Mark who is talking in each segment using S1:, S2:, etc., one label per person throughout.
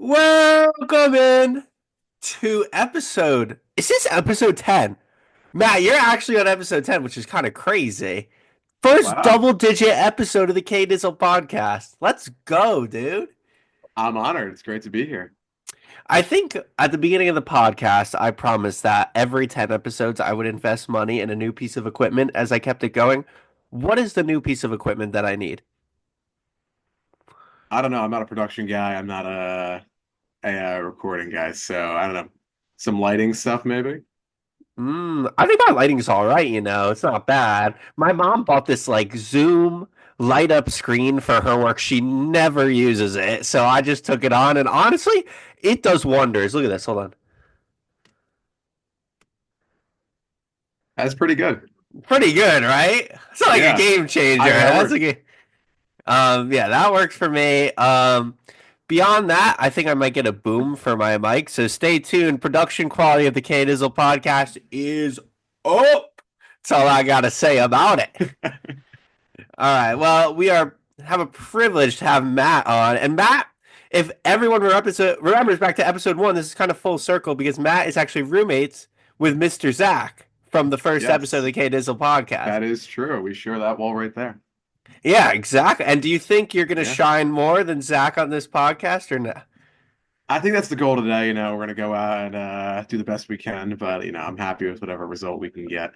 S1: Welcome in to episode. Is this episode 10? Matt, you're actually on episode 10, which is kind of crazy. First
S2: Wow.
S1: double digit episode of the KDizzle podcast. Let's go, dude.
S2: I'm honored. It's great to be here.
S1: I think at the beginning of the podcast, I promised that every 10 episodes I would invest money in a new piece of equipment as I kept it going. What is the new piece of equipment that I need?
S2: I don't know. I'm not a production guy. I'm not a recording guy. So I don't know. Some lighting stuff, maybe.
S1: I think my lighting's all right, it's not bad. My mom bought this like Zoom light up screen for her work. She never uses it. So I just took it on and honestly, it does wonders. Look at this. Hold on.
S2: That's pretty good.
S1: Pretty good, right? It's not like a
S2: Yeah.
S1: game changer.
S2: That
S1: That's
S2: works.
S1: like yeah, that works for me. Beyond that, I think I might get a boom for my mic. So stay tuned. Production quality of the KDizzle podcast is up. That's all I gotta say about it. All right. Well, we have a privilege to have Matt on, and Matt, if everyone remembers back to episode 1, this is kind of full circle because Matt is actually roommates with Mr. Zach from the first episode of
S2: Yes,
S1: the K Dizzle podcast.
S2: that is true. We share that wall right there.
S1: Yeah, exactly. And do you think you're going to
S2: Yeah.
S1: shine more than Zach on this podcast or no?
S2: I think that's the goal today. We're gonna go out and do the best we can, but I'm happy with whatever result we can get.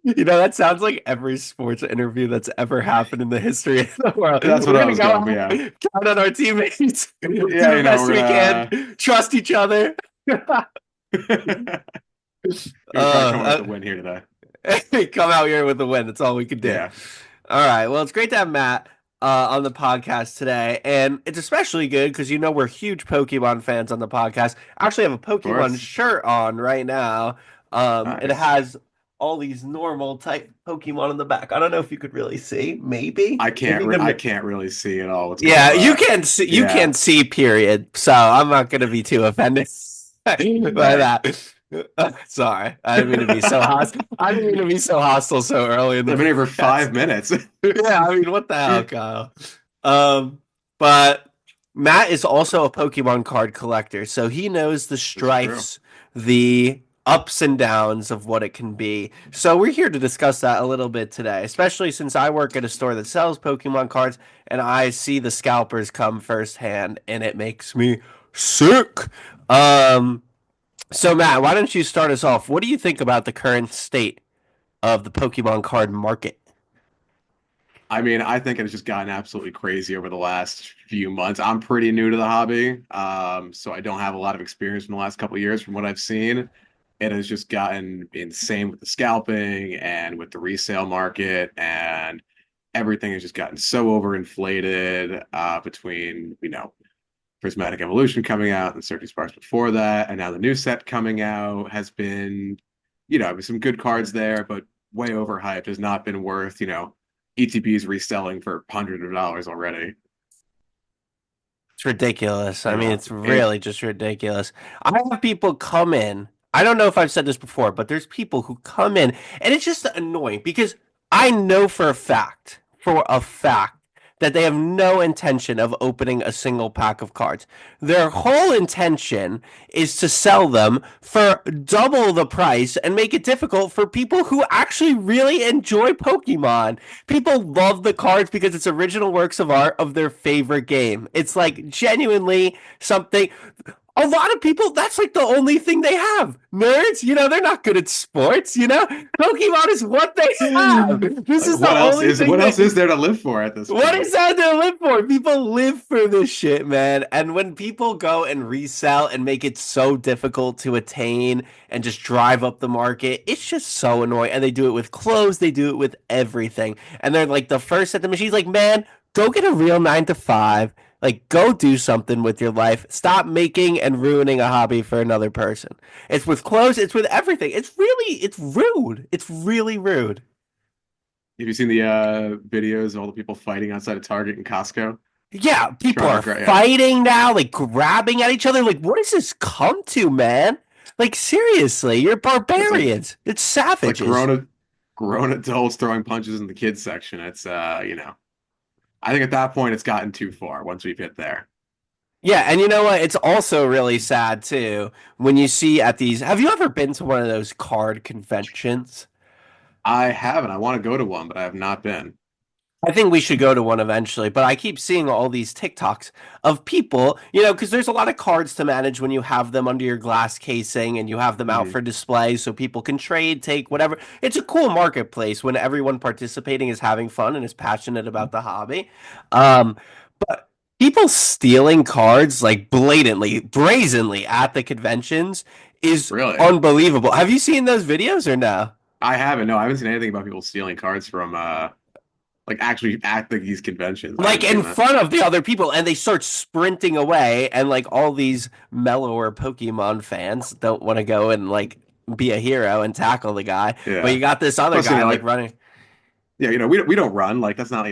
S1: That sounds like every sports interview that's ever happened in the history of the world.
S2: That's
S1: We're
S2: what I
S1: going to
S2: was
S1: go
S2: going for.
S1: out,
S2: Yeah.
S1: count on our teammates, do
S2: Yeah,
S1: the best
S2: we're
S1: we
S2: gonna
S1: can, trust each other.
S2: we're gonna try to come up with
S1: uh,
S2: the win here today.
S1: Come out here with a win. That's all we could do.
S2: Yeah.
S1: All right. Well, it's great to have Matt on the podcast today, and it's especially good because we're huge Pokemon fans on the podcast. I actually have a
S2: Of
S1: Pokemon
S2: course.
S1: shirt on right now. It
S2: Nice.
S1: has all these normal type Pokemon on the back. I don't know if you could really see. Maybe
S2: I
S1: the
S2: can't really see at all what's going
S1: yeah, you
S2: on.
S1: can see. You
S2: Yeah.
S1: can see. Period. So I'm not gonna be too offended by
S2: Right.
S1: that. Sorry, I didn't mean to be so hostile. I didn't mean to be so hostile so early in the
S2: I've been here for
S1: podcast.
S2: 5 minutes.
S1: Yeah, I mean, what the hell, Kyle? But Matt is also a Pokemon card collector, so he knows the
S2: That's true.
S1: strifes, the ups and downs of what it can be. So we're here to discuss that a little bit today, especially since I work at a store that sells Pokemon cards and I see the scalpers come firsthand, and it makes me sick. Um, so Matt, why don't you start us off? What do you think about the current state of the Pokemon card market?
S2: I think it's just gotten absolutely crazy over the last few months. I'm pretty new to the hobby, so I don't have a lot of experience in the last couple of years from what I've seen. It has just gotten insane with the scalping and with the resale market, and everything has just gotten so overinflated between, Prismatic Evolution coming out and Circuit Sparks before that, and now the new set coming out has been, some good cards there, but way overhyped, has not been worth, ETBs reselling for hundreds of dollars already.
S1: It's ridiculous. I
S2: You
S1: mean,
S2: know,
S1: it's
S2: it
S1: really just ridiculous. I have people come in. I don't know if I've said this before, but there's people who come in, and it's just annoying because I know for a fact, that they have no intention of opening a single pack of cards. Their whole intention is to sell them for double the price and make it difficult for people who actually really enjoy Pokemon. People love the cards because it's original works of art of their favorite game. It's like genuinely something. A lot of people, that's like the only thing they have. Nerds, they're not good at sports. Pokemon is what they have. This
S2: like
S1: is the only thing
S2: what else
S1: they.
S2: is there to live for at this
S1: What
S2: point?
S1: is that to live for? People live for this shit, man. And when people go and resell and make it so difficult to attain and just drive up the market, it's just so annoying. And they do it with clothes, they do it with everything. And they're like the first at the machine's like, man, go get a real 9 to 5. Like, go do something with your life. Stop making and ruining a hobby for another person. It's with clothes, it's with everything. It's rude. It's really rude.
S2: Have you seen the videos of all the people fighting outside of Target and Costco?
S1: Yeah, people
S2: Trying to
S1: are
S2: grab, yeah.
S1: fighting now, like grabbing at each other. Like, what does this come to, man? Like, seriously, you're
S2: It's like
S1: barbarians. It's savages.
S2: grown adults throwing punches in the kids section. It's I think at that point it's gotten too far once we've hit there.
S1: Yeah, and you know what? It's also really sad too when you see at these. Have you ever been to one of those card conventions?
S2: I haven't. I want to go to one, but I have not been.
S1: I think we should go to one eventually, but I keep seeing all these TikToks of people, because there's a lot of cards to manage when you have them under your glass casing and you have them out
S2: Hmm.
S1: for display so people can trade, take whatever. It's a cool marketplace when everyone participating is having fun and is passionate about the hobby. But people stealing cards like blatantly, brazenly at the conventions is
S2: Really?
S1: unbelievable. Have you seen those videos or no?
S2: I haven't. No, I haven't seen anything about people stealing cards from like actually at these conventions. I
S1: Like
S2: haven't seen
S1: in
S2: that.
S1: front of the other people, and they start sprinting away, and like all these mellower Pokemon fans don't want to go and like be a hero and tackle the guy, but
S2: Yeah.
S1: you got this other
S2: Plus,
S1: guy like
S2: like
S1: running.
S2: yeah, we don't run. Like that's not.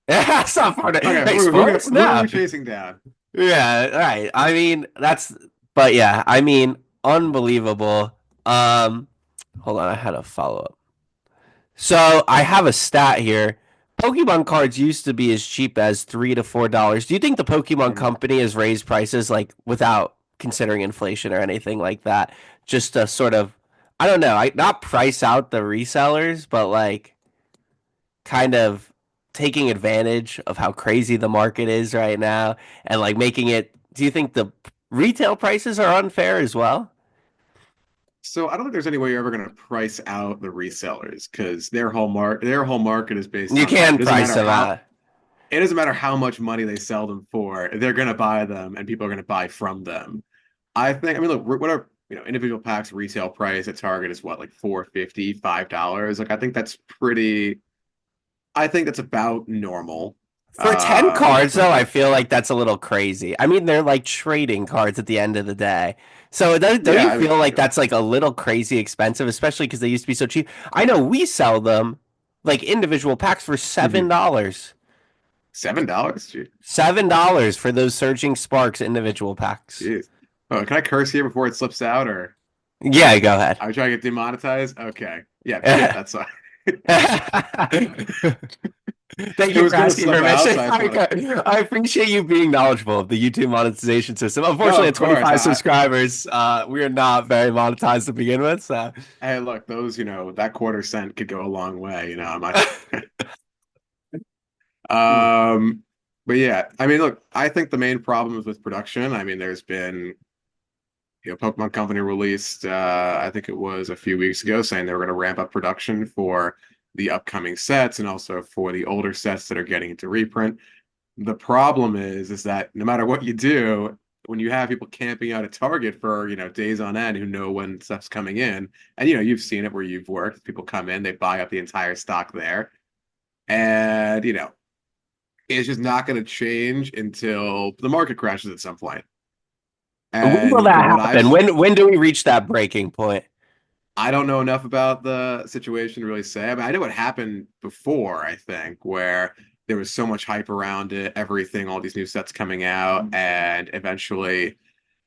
S1: That's not fun.
S2: Okay,
S1: Hey, sports?
S2: who are
S1: No.
S2: we chasing down?
S1: Yeah, right. I mean, but yeah, I mean, unbelievable. Um, Hold on, I had a follow up. So I have a stat here. Pokemon cards used to be as cheap as $3 to $4. Do you think the Pokemon
S2: Mhm.
S1: Company has raised prices like without considering inflation or anything like that? Just to sort of, I don't know, not price out the resellers, but like kind of taking advantage of how crazy the market is right now and like making it. Do you think the retail prices are unfair as well?
S2: So I don't think there's any way you're ever going to price out the resellers because their whole market is based
S1: You
S2: on hype.
S1: can price them out.
S2: It doesn't matter how much money they sell them for. They're going to buy them, and people are going to buy from them. I mean, look, what are individual packs retail price at Target is what, like 4.50, $5. Like I think that's about normal.
S1: For 10 cards,
S2: For
S1: though, I
S2: like
S1: feel like that's a little crazy. I mean, they're like trading cards at the end of the day. So don't
S2: yeah,
S1: you
S2: I mean,
S1: feel like that's like a little crazy expensive, especially because they used to be so cheap? I know we sell them like individual packs for
S2: mhm.
S1: $7.
S2: $7? Gee,
S1: $7 for those Surging Sparks individual packs.
S2: jeez. Oh, can I curse here before it slips out, or
S1: Yeah, go ahead.
S2: are we trying to get demonetized? Okay, yeah, that's fine.
S1: Thank
S2: It
S1: you
S2: was
S1: for
S2: gonna
S1: asking
S2: slip out,
S1: permission.
S2: so I just want to.
S1: I appreciate you being knowledgeable of the YouTube monetization system.
S2: No,
S1: Unfortunately,
S2: of
S1: at
S2: course.
S1: 25 subscribers, we are not very monetized to begin with. So,
S2: Hey, look, those, that quarter cent could go a long way. Um, but yeah, I mean, look, I think the main problem is with production. I mean, there's been, Pokemon Company released, I think it was a few weeks ago, saying they were going to ramp up production for the upcoming sets and also for the older sets that are getting into reprint. The problem is that no matter what you do, when you have people camping out at Target for, days on end who know when stuff's coming in, and you've seen it where you've worked, people come in, they buy up the entire stock there. And, it's just not going to change until the market crashes at some point.
S1: when will
S2: And
S1: that
S2: from what
S1: happen? When do we reach that breaking point?
S2: I don't know enough about the situation to really say. I mean, I know what happened before, I think, where there was so much hype around it, everything, all these new sets coming out, and eventually,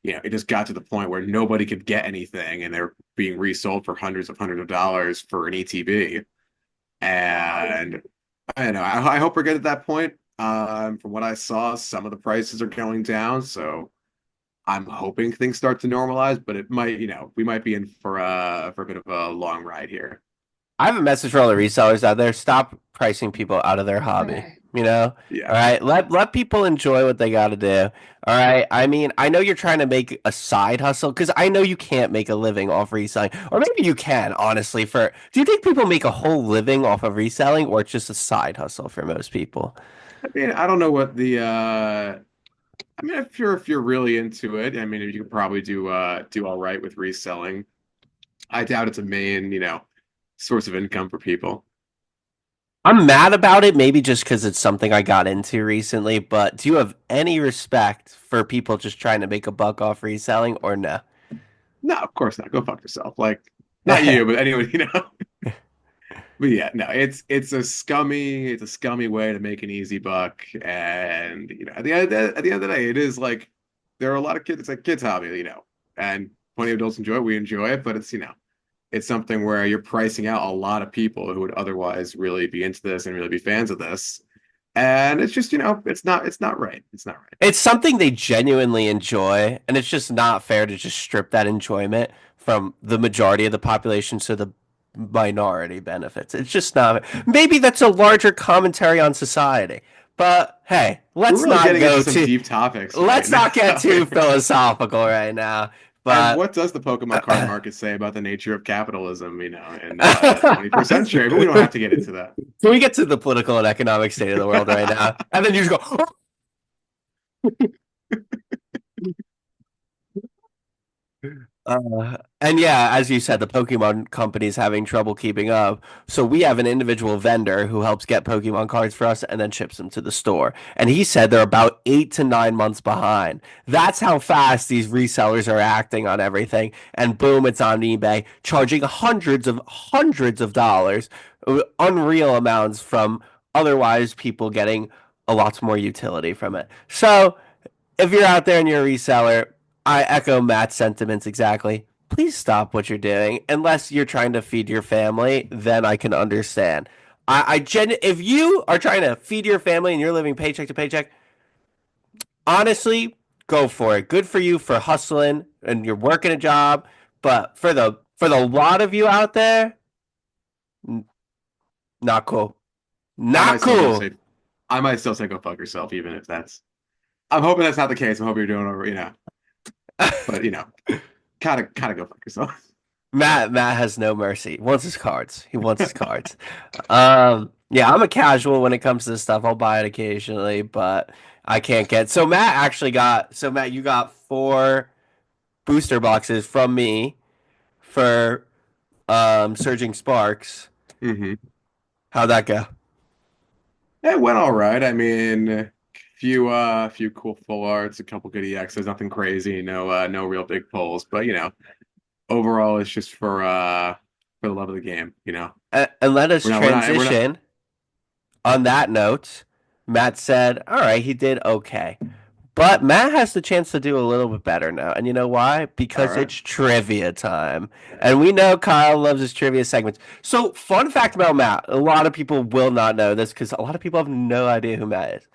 S2: it just got to the point where nobody could get anything and they're being resold for hundreds of dollars for an ETB. And I don't know. I hope we're good at that point. From what I saw, some of the prices are going down, so I'm hoping things start to normalize, but it might, we might be in for a bit of a long ride here.
S1: I have a message for all the resellers out there. Stop pricing people out of their hobby. All
S2: Yeah.
S1: right. Let people enjoy what they got to do. All right. I mean, I know you're trying to make a side hustle because I know you can't make a living off reselling, or maybe you can. Honestly, do you think people make a whole living off of reselling, or it's just a side hustle for most people?
S2: I mean, I don't know what the I mean, if you're really into it, I mean, you could probably do all right with reselling. I doubt it's a main, source of income for people.
S1: I'm mad about it, maybe just because it's something I got into recently. But do you have any respect for people just trying to make a buck off reselling, or no?
S2: No, of course not. Go fuck yourself. Like, not you, but anyone, But yeah, no, it's a scummy way to make an easy buck. And at the end of the day, it is like there are a lot of kids, it's like kids hobby, and plenty of adults enjoy it, we enjoy it, but it's something where you're pricing out a lot of people who would otherwise really be into this and really be fans of this. And it's just, it's not right. It's not right.
S1: It's something they genuinely enjoy, and it's just not fair to just strip that enjoyment from the majority of the population so the minority benefits. It's just not. Maybe that's a larger commentary on society. But hey,
S2: We're really getting into some deep topics right
S1: let's not get
S2: now.
S1: too philosophical right now.
S2: And
S1: But
S2: what does the Pokemon card market say about the nature of capitalism, in the 21st century? But we don't have to get into that.
S1: can we get to the political and economic state of the world right now? And then you just go, "Oh, and yeah, as you said, the Pokemon company's having trouble keeping up. So we have an individual vendor who helps get Pokemon cards for us and then ships them to the store. And he said they're about 8 to 9 months behind. That's how fast these resellers are acting on everything. And boom, it's on eBay, charging hundreds of dollars, unreal amounts from otherwise people getting a lot more utility from it. So if you're out there and you're a reseller, I echo Matt's sentiments exactly. Please stop what you're doing. Unless you're trying to feed your family, then I can understand. If you are trying to feed your family and you're living paycheck to paycheck, honestly, go for it. Good for you for hustling and you're working a job. But for the lot of you out there, not cool.
S2: I
S1: Not
S2: might still just
S1: cool.
S2: say, I might still say go fuck yourself, even if that's. I'm hoping that's not the case. I'm hoping you're doing over. But kind of go fuck yourself.
S1: Matt has no mercy. He wants his cards. He wants his cards. Yeah, I'm a casual when it comes to this stuff. I'll buy it occasionally, but I can't get. So Matt actually got. So Matt, you got 4 booster boxes from me for Surging Sparks.
S2: Hmm.
S1: How'd that go?
S2: It went all right. I mean, few cool full arts, a couple good EXs, nothing crazy, no real big pulls, but overall it's just for the love of the game.
S1: And let us
S2: We're not.
S1: transition. On that note, Matt said, "All right, he did okay." But Matt has the chance to do a little bit better now. And you know why?
S2: All
S1: Because
S2: right.
S1: it's trivia time. And we know Kyle loves his trivia segments. So, fun fact about Matt a lot of people will not know this because a lot of people have no idea who Matt is.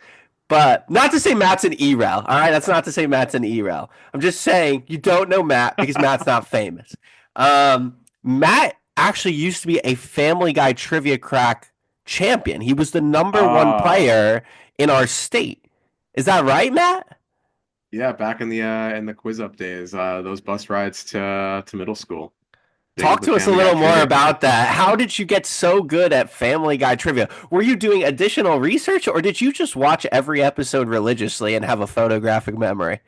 S1: But not to say Matt's an E-Rel. All right. That's not to say Matt's an E-Rel. I'm just saying you don't know Matt because Matt's not famous. Matt actually used to be a Family Guy trivia crack champion. He was the number one
S2: Oh,
S1: player in our state. Is that right, Matt?
S2: yeah, back in the quiz up days, those bus rides to middle school, big
S1: Talk
S2: into the
S1: to us a
S2: Family Guy
S1: little more
S2: trivia.
S1: about that. How did you get so good at Family Guy trivia? Were you doing additional research or did you just watch every episode religiously and have a photographic memory?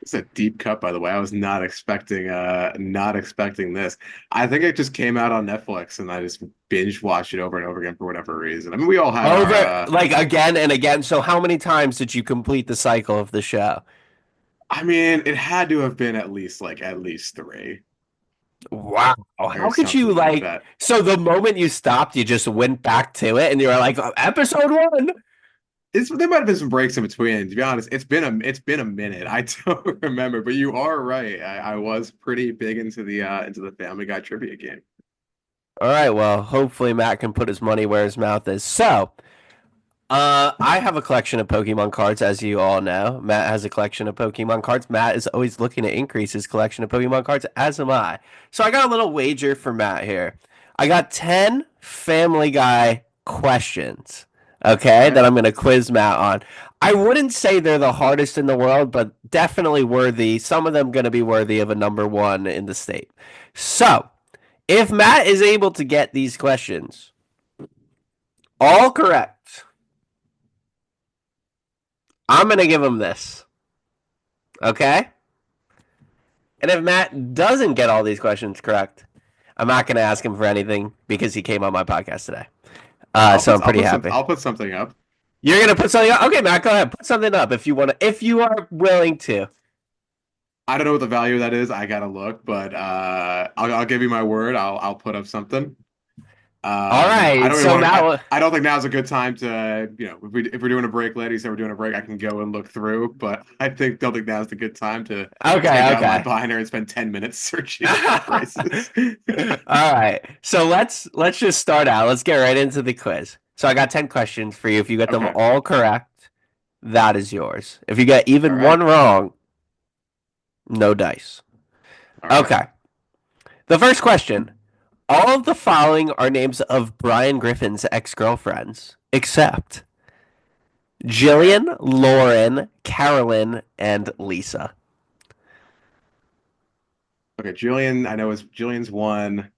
S2: It's a deep cut, by the way. I was not expecting this. I think it just came out on Netflix, and I just binge watched it over and over again for whatever reason. I mean, we all had our.
S1: Over like again and again. So how many times did you complete the cycle of the show?
S2: I mean, it had to have been at least three
S1: Wow.
S2: or
S1: How could you
S2: something like
S1: like
S2: that.
S1: so the moment you stopped, you just went back to it and you were like, episode one?
S2: There might have been some breaks in between. To be honest, it's been a minute. I don't remember, but you are right. I was pretty big into the Family Guy trivia game.
S1: All right, well, hopefully Matt can put his money where his mouth is. So, I have a collection of Pokemon cards, as you all know. Matt has a collection of Pokemon cards. Matt is always looking to increase his collection of Pokemon cards, as am I. So I got a little wager for Matt here. I got 10 Family Guy questions, okay,
S2: Okay.
S1: that I'm going to quiz Matt on. I wouldn't say they're the hardest in the world, but definitely worthy. Some of them going to be worthy of a number one in the state. So, if Matt is able to get these questions all correct, I'm going to give him this. Okay? And if Matt doesn't get all these questions correct, I'm not going to ask him for anything because he came on my podcast today.
S2: I'll
S1: So
S2: put
S1: I'm
S2: I'll
S1: pretty
S2: put some
S1: happy.
S2: I'll put something up.
S1: You're going to put something up? Okay, Matt, go ahead. Put something up if you want to, if you are willing to.
S2: I don't know what the value of that is. I gotta look, but I'll give you my word. I'll put up something.
S1: All
S2: I
S1: right.
S2: don't even
S1: So
S2: want to.
S1: Matt,
S2: I don't think now's a good time to, if we're doing a break later, you said we're doing a break, I can go and look through. But don't think now's a good time to take
S1: okay,
S2: out my
S1: okay.
S2: binder and spend 10 minutes searching for prices.
S1: All right. So let's just start out. Let's get right into the quiz. So I got 10 questions for you. If you get them
S2: Okay.
S1: all correct, that is yours. If you get
S2: All
S1: even one
S2: right.
S1: wrong, no dice.
S2: All right.
S1: Okay. The first question. All of the following are names of Brian Griffin's ex-girlfriends, except
S2: Okay.
S1: Jillian, Lauren, Carolyn, and Lisa.
S2: Okay. Julian, I know is Julian's one.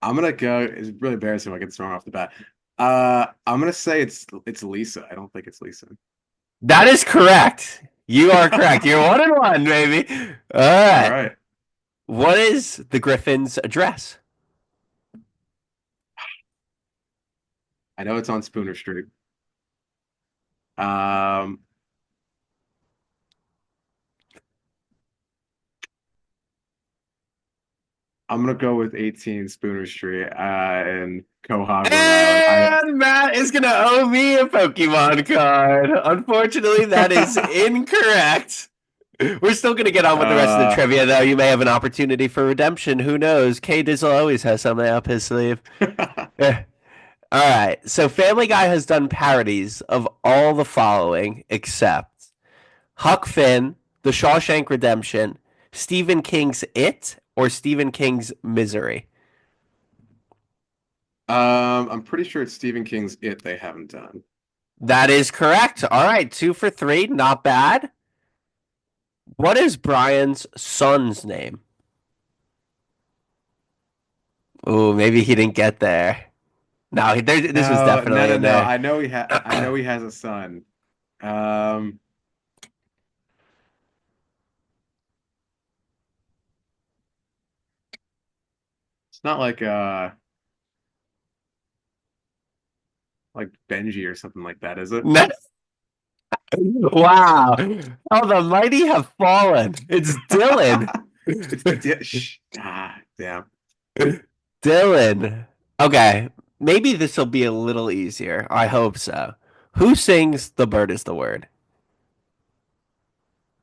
S2: I'm gonna go. It's really embarrassing if I get this wrong off the bat. I'm gonna say it's Lisa. I don't think it's Lisa.
S1: That is correct. You are correct. You're 1-1, baby. All
S2: All
S1: right.
S2: right.
S1: What is the Griffin's address?
S2: I know it's on Spooner Street. Um, I'm gonna go with 18 Spooner Street in Quahog, Rhode Island.
S1: And Matt is going to owe me a Pokemon card. Unfortunately, that is incorrect. We're still going to get on with the rest of the
S2: uh,
S1: trivia, though. You may have an opportunity for redemption. Who knows? KDizzle always has something up his sleeve. Yeah. All right. So Family Guy has done parodies of all the following except Huck Finn, The Shawshank Redemption, Stephen King's It, or Stephen King's Misery.
S2: I'm pretty sure it's Stephen King's It they haven't done.
S1: That is correct. All right. 2 for 3. Not bad. What is Brian's son's name? Ooh, maybe he didn't get there. No, this was
S2: No, no,
S1: definitely
S2: no,
S1: in
S2: no.
S1: there.
S2: I know he has a son. Um, it's not like Benji or something like that, is it?
S1: Wow. Oh, the mighty have fallen. It's Dylan.
S2: Damn.
S1: Dylan. Okay, maybe this will be a little easier. I hope so. Who sings The Bird is the Word?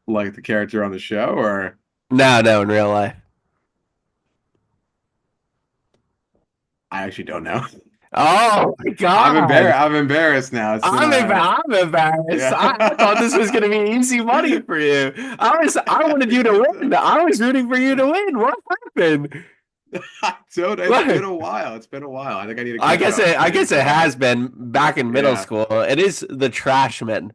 S2: Like the character on the show, or
S1: No, no, in real life.
S2: I actually don't know.
S1: Oh my God.
S2: I'm embarrassed now. It's been
S1: I'm embarrassed. I thought this was
S2: yeah.
S1: gonna be easy money for you. I wanted you to win. I was rooting for you to win. What happened?
S2: Dude, it's been
S1: What?
S2: a while. It's been a while. I think I need to catch up
S1: I
S2: because
S1: guess it has been back in middle
S2: yeah,
S1: school. It is the Trashman.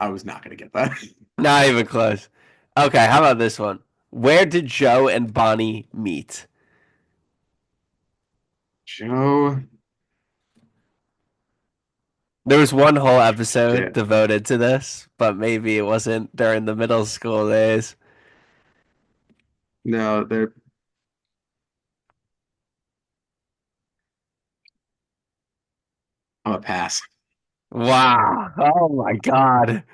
S2: I was not gonna get that.
S1: Not even close. Okay, how about this one? Where did Joe and Bonnie meet?
S2: Joe,
S1: There was one whole episode
S2: shit.
S1: devoted to this, but maybe it wasn't during the middle school days.
S2: No, they're. I'm a pass.
S1: Wow. Oh my God.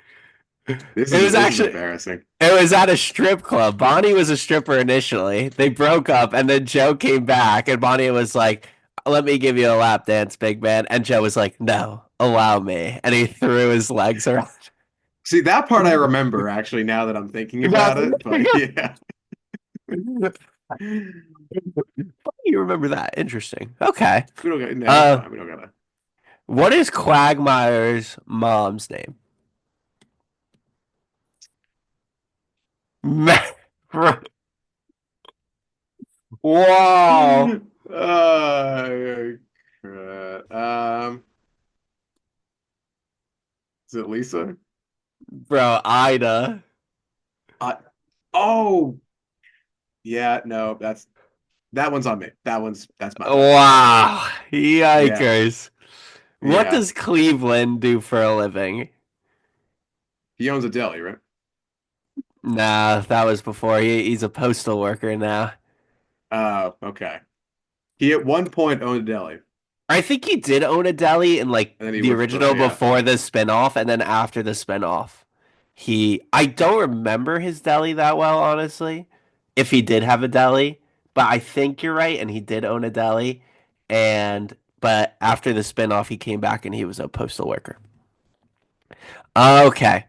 S1: It was
S2: This is
S1: actually
S2: embarrassing.
S1: it was at a strip club. Bonnie was a stripper initially. They broke up and then Joe came back and Bonnie was like, "Let me give you a lap dance, big man." And Joe was like, "No, allow me." And he threw his legs around.
S2: See, that part I remember actually now that I'm thinking about it, but yeah.
S1: You remember that? Interesting. Okay.
S2: We don't got no, it's
S1: Uh,
S2: fine. We don't gotta.
S1: what is Quagmire's mom's name? Whoa,
S2: Uh, is it Lisa?
S1: bro, Ida.
S2: Uh, oh, yeah, no, that one's on me. That's my bad.
S1: Wow,
S2: Yeah,
S1: yikers. What
S2: yeah.
S1: does Cleveland do for a living?
S2: He owns a deli, right?
S1: Nah, that was before. He's a postal worker now.
S2: Okay. He at one point owned a deli,
S1: I think he did own a deli in like
S2: and then he
S1: the
S2: worked for
S1: original
S2: yeah.
S1: before the spinoff, and then after the spinoff. I don't remember his deli that well, honestly. If he did have a deli, but I think you're right, and he did own a deli. But after the spinoff, he came back and he was a postal worker. Okay.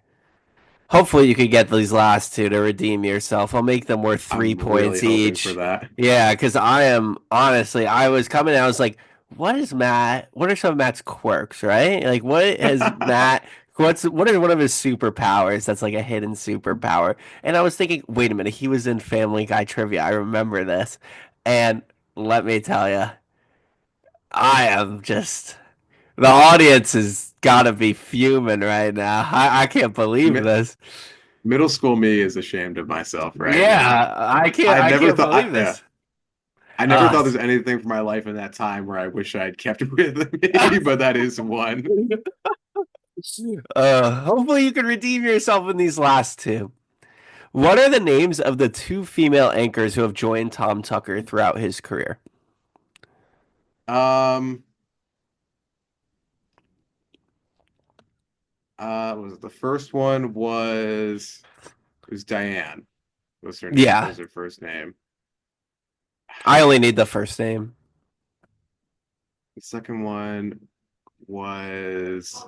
S1: Hopefully you could get these last two to redeem yourself. I'll make them worth three
S2: I'm really
S1: points
S2: hoping for
S1: each.
S2: that.
S1: Yeah, because I am honestly, I was coming out, I was like, what is Matt? What are some of Matt's quirks, right? Like what has Matt what are one of his superpowers that's like a hidden superpower? And I was thinking, wait a minute, he was in Family Guy trivia. I remember this. And let me tell you, I am just the audience has got to be fuming right now. I can't believe
S2: Mi-
S1: this.
S2: Middle school me is ashamed of myself right now.
S1: Yeah, I can't believe
S2: Yeah,
S1: this.
S2: I never
S1: Uh,
S2: thought there's anything for my life in that time where I wish I'd kept with me, but that is one.
S1: hopefully you can redeem yourself in these last two. What are the names of the two female anchors who have joined Tom Tucker throughout his career?
S2: Um, was it the first one was Diane was her name
S1: Yeah,
S2: was her first name.
S1: I only need the first name.
S2: The second one was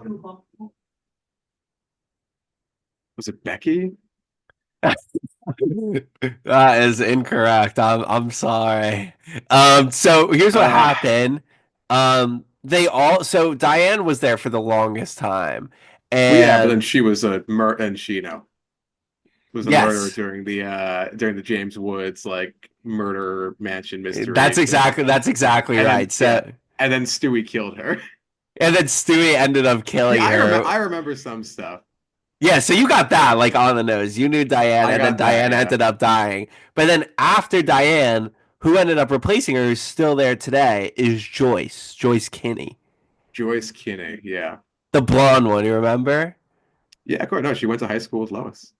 S2: was it Becky?
S1: That is incorrect. I'm sorry. So here's what
S2: Uh,
S1: happened. They all so Diane was there for the longest time,
S2: well, yeah, but then
S1: and
S2: she was a mur and she, was a murderer
S1: yes,
S2: during the James Woods like murder mansion
S1: that's
S2: mystery.
S1: exactly
S2: And
S1: right.
S2: then yeah,
S1: So
S2: and then Stewie killed her.
S1: and then Stewie ended up killing
S2: Yeah,
S1: her.
S2: I remember some stuff.
S1: Yeah, so you got that like on the nose. You knew Diane,
S2: I
S1: and then
S2: got that,
S1: Diane
S2: yeah.
S1: ended up dying. But then after Diane, who ended up replacing her, who's still there today, is Joyce Kinney,
S2: Joyce Kinney, yeah.
S1: the blonde one. You remember?
S2: Yeah, of course. No, she went to high school with Lois.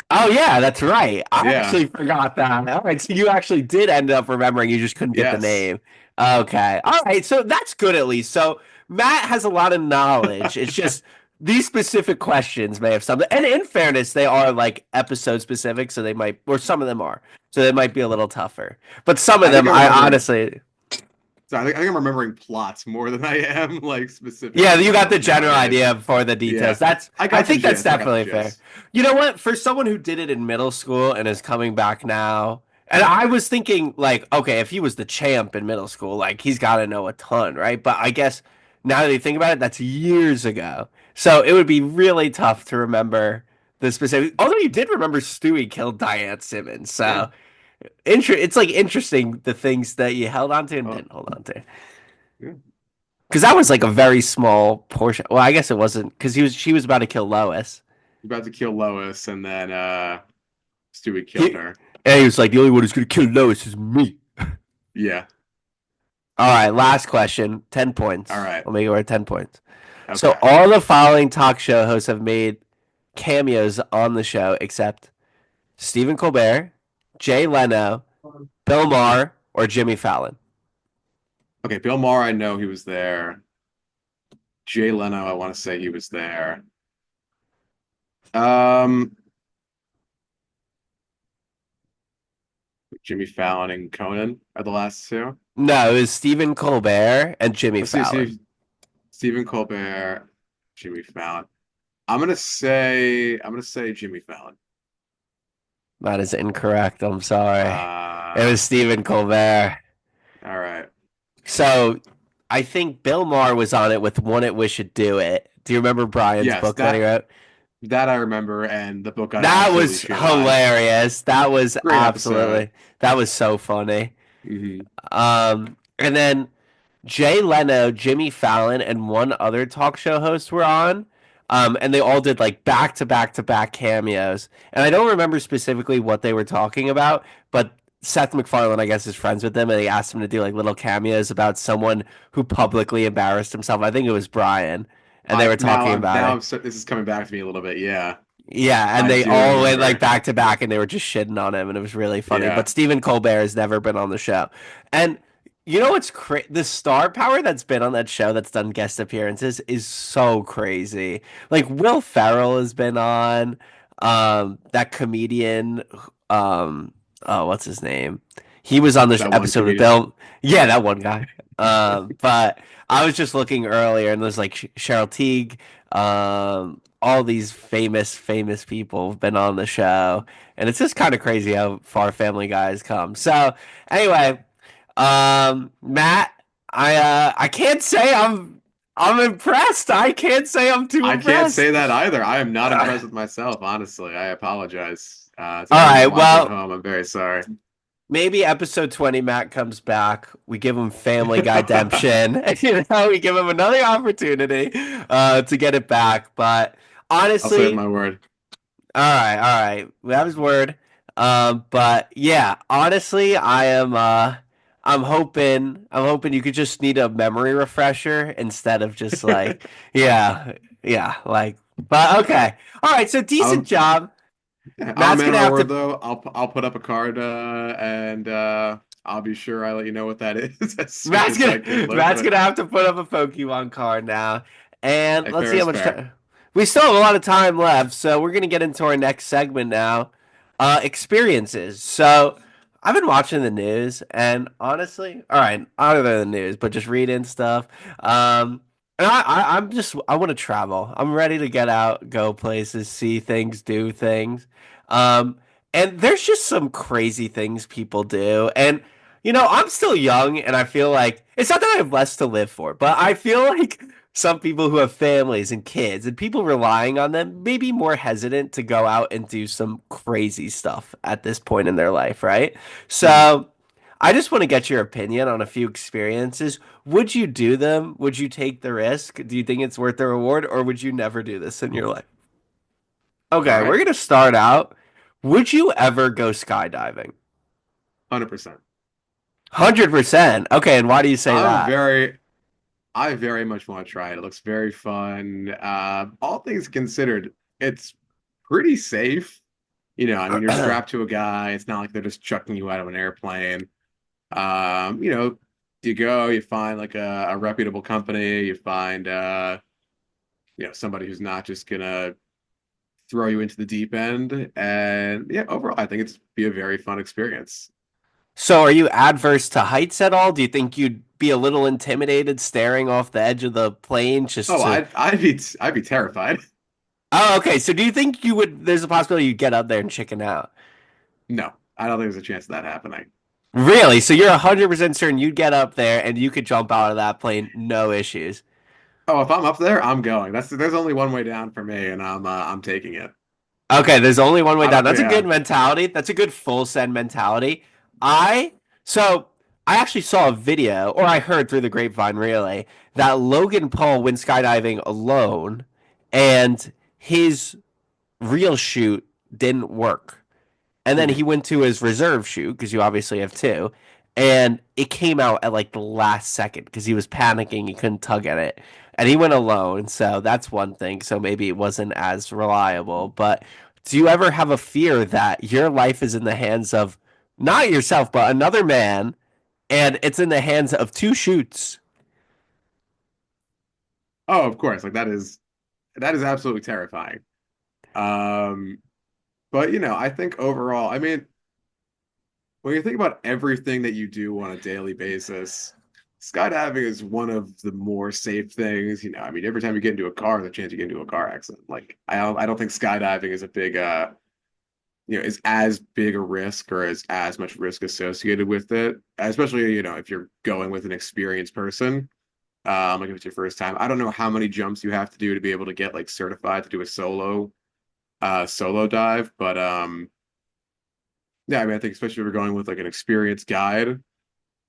S1: Oh yeah, that's right. I
S2: Yeah.
S1: actually forgot that. All right, so you actually did end up remembering. You just couldn't get the
S2: Yes.
S1: name. Okay. All right, so that's good at least. So Matt has a lot of knowledge. It's just these specific questions may have something. And in fairness, they are like episode specific, so they might, or some of them are, so they might be a little tougher. But some of
S2: I think
S1: them,
S2: I'm
S1: I
S2: remembering
S1: honestly,
S2: I think I'm remembering plots more than I am like
S1: yeah,
S2: specific
S1: you got the
S2: details
S1: general
S2: nowadays.
S1: idea for the details.
S2: Yeah.
S1: That's
S2: I
S1: I
S2: got the
S1: think that's
S2: gist. I got the
S1: definitely fair.
S2: gist.
S1: You know what? For someone who did it in middle school and is coming back now, and I was thinking like, okay, if he was the champ in middle school, like he's got to know a ton, right? But I guess now that you think about it, that's years ago. So it would be really tough to remember the specific. Although you did remember Stewie killed Diane Simmons,
S2: Yeah.
S1: so it's like interesting the things that you held on to and
S2: Oh,
S1: didn't hold on to.
S2: yeah.
S1: Because that was like a very small portion. Well, I guess it wasn't because she was about to kill Lois.
S2: About to kill Lois and then Stewie killed
S1: He
S2: her.
S1: and he was like, the only one who's gonna kill Lois is me.
S2: Yeah.
S1: All right, last question. 10 points.
S2: All right.
S1: I'll make it worth 10 points. So
S2: Okay.
S1: all the following talk show hosts have made cameos on the show except Stephen Colbert, Jay Leno, Bill Maher, or Jimmy Fallon.
S2: Okay, Bill Maher, I know he was there. Jay Leno, I want to say he was there. Um, Jimmy Fallon and Conan are the last two.
S1: No, it was Stephen Colbert and Jimmy
S2: Let's see,
S1: Fallon.
S2: Stephen Colbert, Jimmy Fallon. I'm gonna say Jimmy Fallon.
S1: That is incorrect. I'm sorry. It
S2: Uh,
S1: was Stephen Colbert.
S2: all right.
S1: So I think Bill Maher was on it with "Want It, Wish It, Do It." Do you remember Brian's
S2: Yes,
S1: book that he wrote?
S2: that I remember, and the book got
S1: That
S2: absolutely
S1: was
S2: shit on.
S1: hilarious. That was
S2: Great episode.
S1: absolutely that was so funny.
S2: Hmm.
S1: And then Jay Leno, Jimmy Fallon, and one other talk show host were on. And they all did like back to back to back cameos. And I don't remember specifically what they were talking about, but Seth MacFarlane, I guess, is friends with them, and they asked him to do like little cameos about someone who publicly embarrassed himself. I think it was Brian, and they
S2: I
S1: were talking about
S2: now
S1: it.
S2: this is coming back to me a little bit. Yeah,
S1: Yeah, and
S2: I
S1: they
S2: do
S1: all went like
S2: remember.
S1: back to back, and they were just shitting on him, and it was really funny.
S2: Yeah.
S1: But Stephen Colbert has never been on the show, and you know what's the star power that's been on that show that's done guest appearances is so crazy. Like Will Ferrell has been on, that comedian, oh, what's his name? He was on this
S2: That one
S1: episode with
S2: comedian.
S1: Bill. Yeah, that one guy. But I was just looking earlier, and there's like Cheryl Teague. All these famous people have been on the show, and it's just kind of crazy how far Family Guy has come. So anyway, Matt, I can't say I'm impressed. I can't say I'm too
S2: I can't
S1: impressed.
S2: say that either. I am not
S1: Uh,
S2: impressed with myself, honestly. I apologize. To
S1: all
S2: everyone
S1: right,
S2: watching at
S1: well,
S2: home, I'm very sorry.
S1: maybe episode 20, Matt comes back. We give him Family Guy Demption. We give him another opportunity to get it back. But
S2: I'll save
S1: honestly,
S2: my word.
S1: all right. We have his word. But yeah, honestly, I'm hoping you could just need a memory refresher instead of just like, yeah, yeah, like, but okay. All right, so decent
S2: I'll
S1: job.
S2: I'm a
S1: Matt's
S2: man of
S1: gonna
S2: my
S1: have
S2: word,
S1: to
S2: though. I'll put up a card, and I'll be sure I let you know what that is as soon
S1: Matt's
S2: as I
S1: gonna
S2: can look.
S1: Matt's
S2: But
S1: gonna have to put up a Pokemon card now. And
S2: a
S1: let's
S2: fair
S1: see how
S2: is
S1: much
S2: fair.
S1: time we still have a lot of time left, so we're gonna get into our next segment now. Experiences. So I've been watching the news and honestly, all right, other than the news, but just reading stuff. And I want to travel. I'm ready to get out, go places, see things, do things. Um, and there's just some crazy things people do. And I'm still young and I feel like it's not that I have less to live for, but I feel like some people who have families and kids and people relying on them may be more hesitant to go out and do some crazy stuff at this point in their life, right?
S2: Mhm.
S1: So I just want to get your opinion on a few experiences. Would you do them? Would you take the risk? Do you think it's worth the reward, or would you never do this in your life?
S2: All
S1: Okay, we're
S2: right,
S1: gonna start out. Would you ever go skydiving?
S2: 100%.
S1: 100%. Okay, and why do you say
S2: I'm
S1: that?
S2: very, I very much want to try it. It looks very fun. All things considered, it's pretty safe. I mean, you're strapped to a guy. It's not like they're just chucking you out of an airplane. Um, you know, you go, you find like a reputable company, you find somebody who's not just gonna throw you into the deep end. And yeah, overall, I think it's be a very fun experience.
S1: So, are you adverse to heights at all? Do you think you'd be a little intimidated staring off the edge of the plane just
S2: Oh,
S1: to?
S2: I'd be terrified.
S1: Oh, okay. So, do you think you would? There's a possibility you get up there and chicken out.
S2: No, I don't think there's a chance of that happening.
S1: Really? So, you're 100% certain you'd get up there and you could jump out of that plane, no issues.
S2: Oh, if I'm up there, I'm going. There's only one way down for me, and I'm taking it.
S1: Okay, there's only one way
S2: I
S1: down.
S2: don't.
S1: That's a good
S2: Yeah.
S1: mentality. That's a good full send mentality. I so I actually saw a video, or I heard through the grapevine, really, that Logan Paul went skydiving alone, and his real chute didn't work. And then he
S2: Mhm.
S1: went to his reserve chute because you obviously have two, and it came out at like the last second because he was panicking. He couldn't tug at it, and he went alone. So that's one thing. So maybe it wasn't as reliable. But do you ever have a fear that your life is in the hands of not yourself, but another man, and it's in the hands of two chutes?
S2: Oh, of course. Like that is absolutely terrifying. Um, but I think overall, I mean, when you think about everything that you do on a daily basis, skydiving is one of the more safe things. I mean, every time you get into a car, there's a chance you get into a car accident. Like, I don't think skydiving is a big, is as big a risk or as much risk associated with it, especially, if you're going with an experienced person. Like if it's your first time. I don't know how many jumps you have to do to be able to get like certified to do a solo dive, but yeah, I mean, I think especially if you're going with like an experienced guide,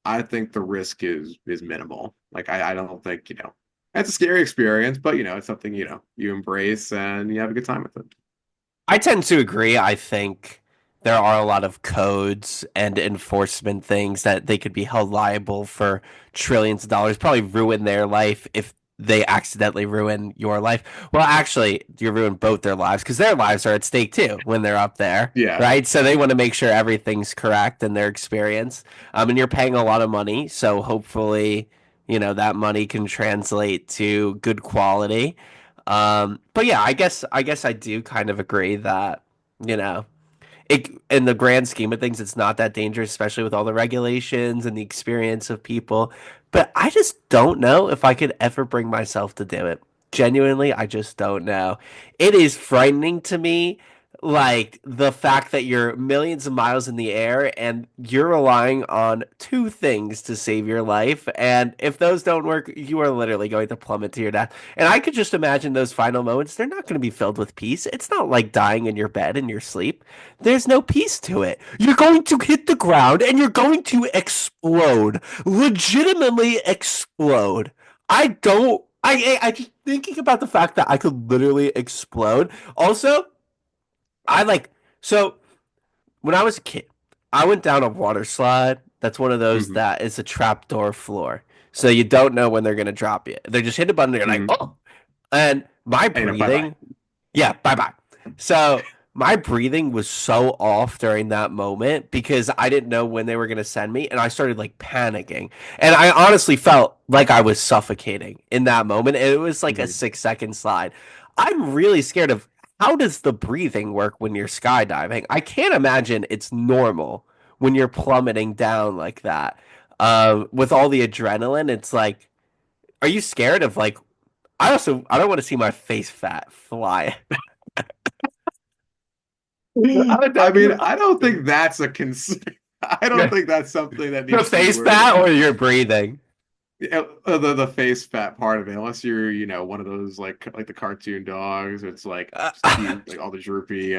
S2: I think the risk is minimal. Like I don't think, it's a scary experience, but it's something, you embrace and you have a good time with it.
S1: I tend to agree. I think there are a lot of codes and enforcement things that they could be held liable for trillions of dollars, probably ruin their life if they accidentally ruin your life. Well, actually, you ruin both their lives because their lives are at stake too when they're up there,
S2: Yeah.
S1: right? So they want to make sure everything's correct in their experience. And you're paying a lot of money, so hopefully, that money can translate to good quality. But yeah, I guess I do kind of agree that, you know, it in the grand scheme of things, it's not that dangerous, especially with all the regulations and the experience of people. But I just don't know if I could ever bring myself to do it. Genuinely, I just don't know. It is frightening to me, like the fact that you're millions of miles in the air and you're relying on two things to save your life. And if those don't work, you are literally going to plummet to your death. And I could just imagine those final moments, they're not going to be filled with peace. It's not like dying in your bed in your sleep. There's no peace to it. You're going to hit the ground and you're going to explode, legitimately explode. I don't. I just thinking about the fact that I could literally explode. Also, I like so when I was a kid, I went down a water slide. That's one of those
S2: Hmm.
S1: that is a trapdoor floor. So you don't know when they're gonna drop you. They just hit a button, and you're like,
S2: Hmm.
S1: oh. And my
S2: And bye bye.
S1: breathing, yeah, bye bye. So my breathing was so off during that moment because I didn't know when they were going to send me, and I started like panicking. And I honestly felt like I was suffocating in that moment. And it was like a
S2: Hmm.
S1: 6 second slide. I'm really scared of how does the breathing work when you're skydiving? I can't imagine it's normal when you're plummeting down like that. With all the adrenaline, it's like, are you scared of like I don't want to see my face fat fly. I
S2: I
S1: don't
S2: mean,
S1: know.
S2: I don't think that's a concern. I don't think that's something that
S1: The
S2: needs to be
S1: face
S2: worried
S1: fat or
S2: about.
S1: your breathing?
S2: The face fat part of it, unless you're, one of those like the cartoon dogs, it's like
S1: Uh,
S2: cute, like all the droopy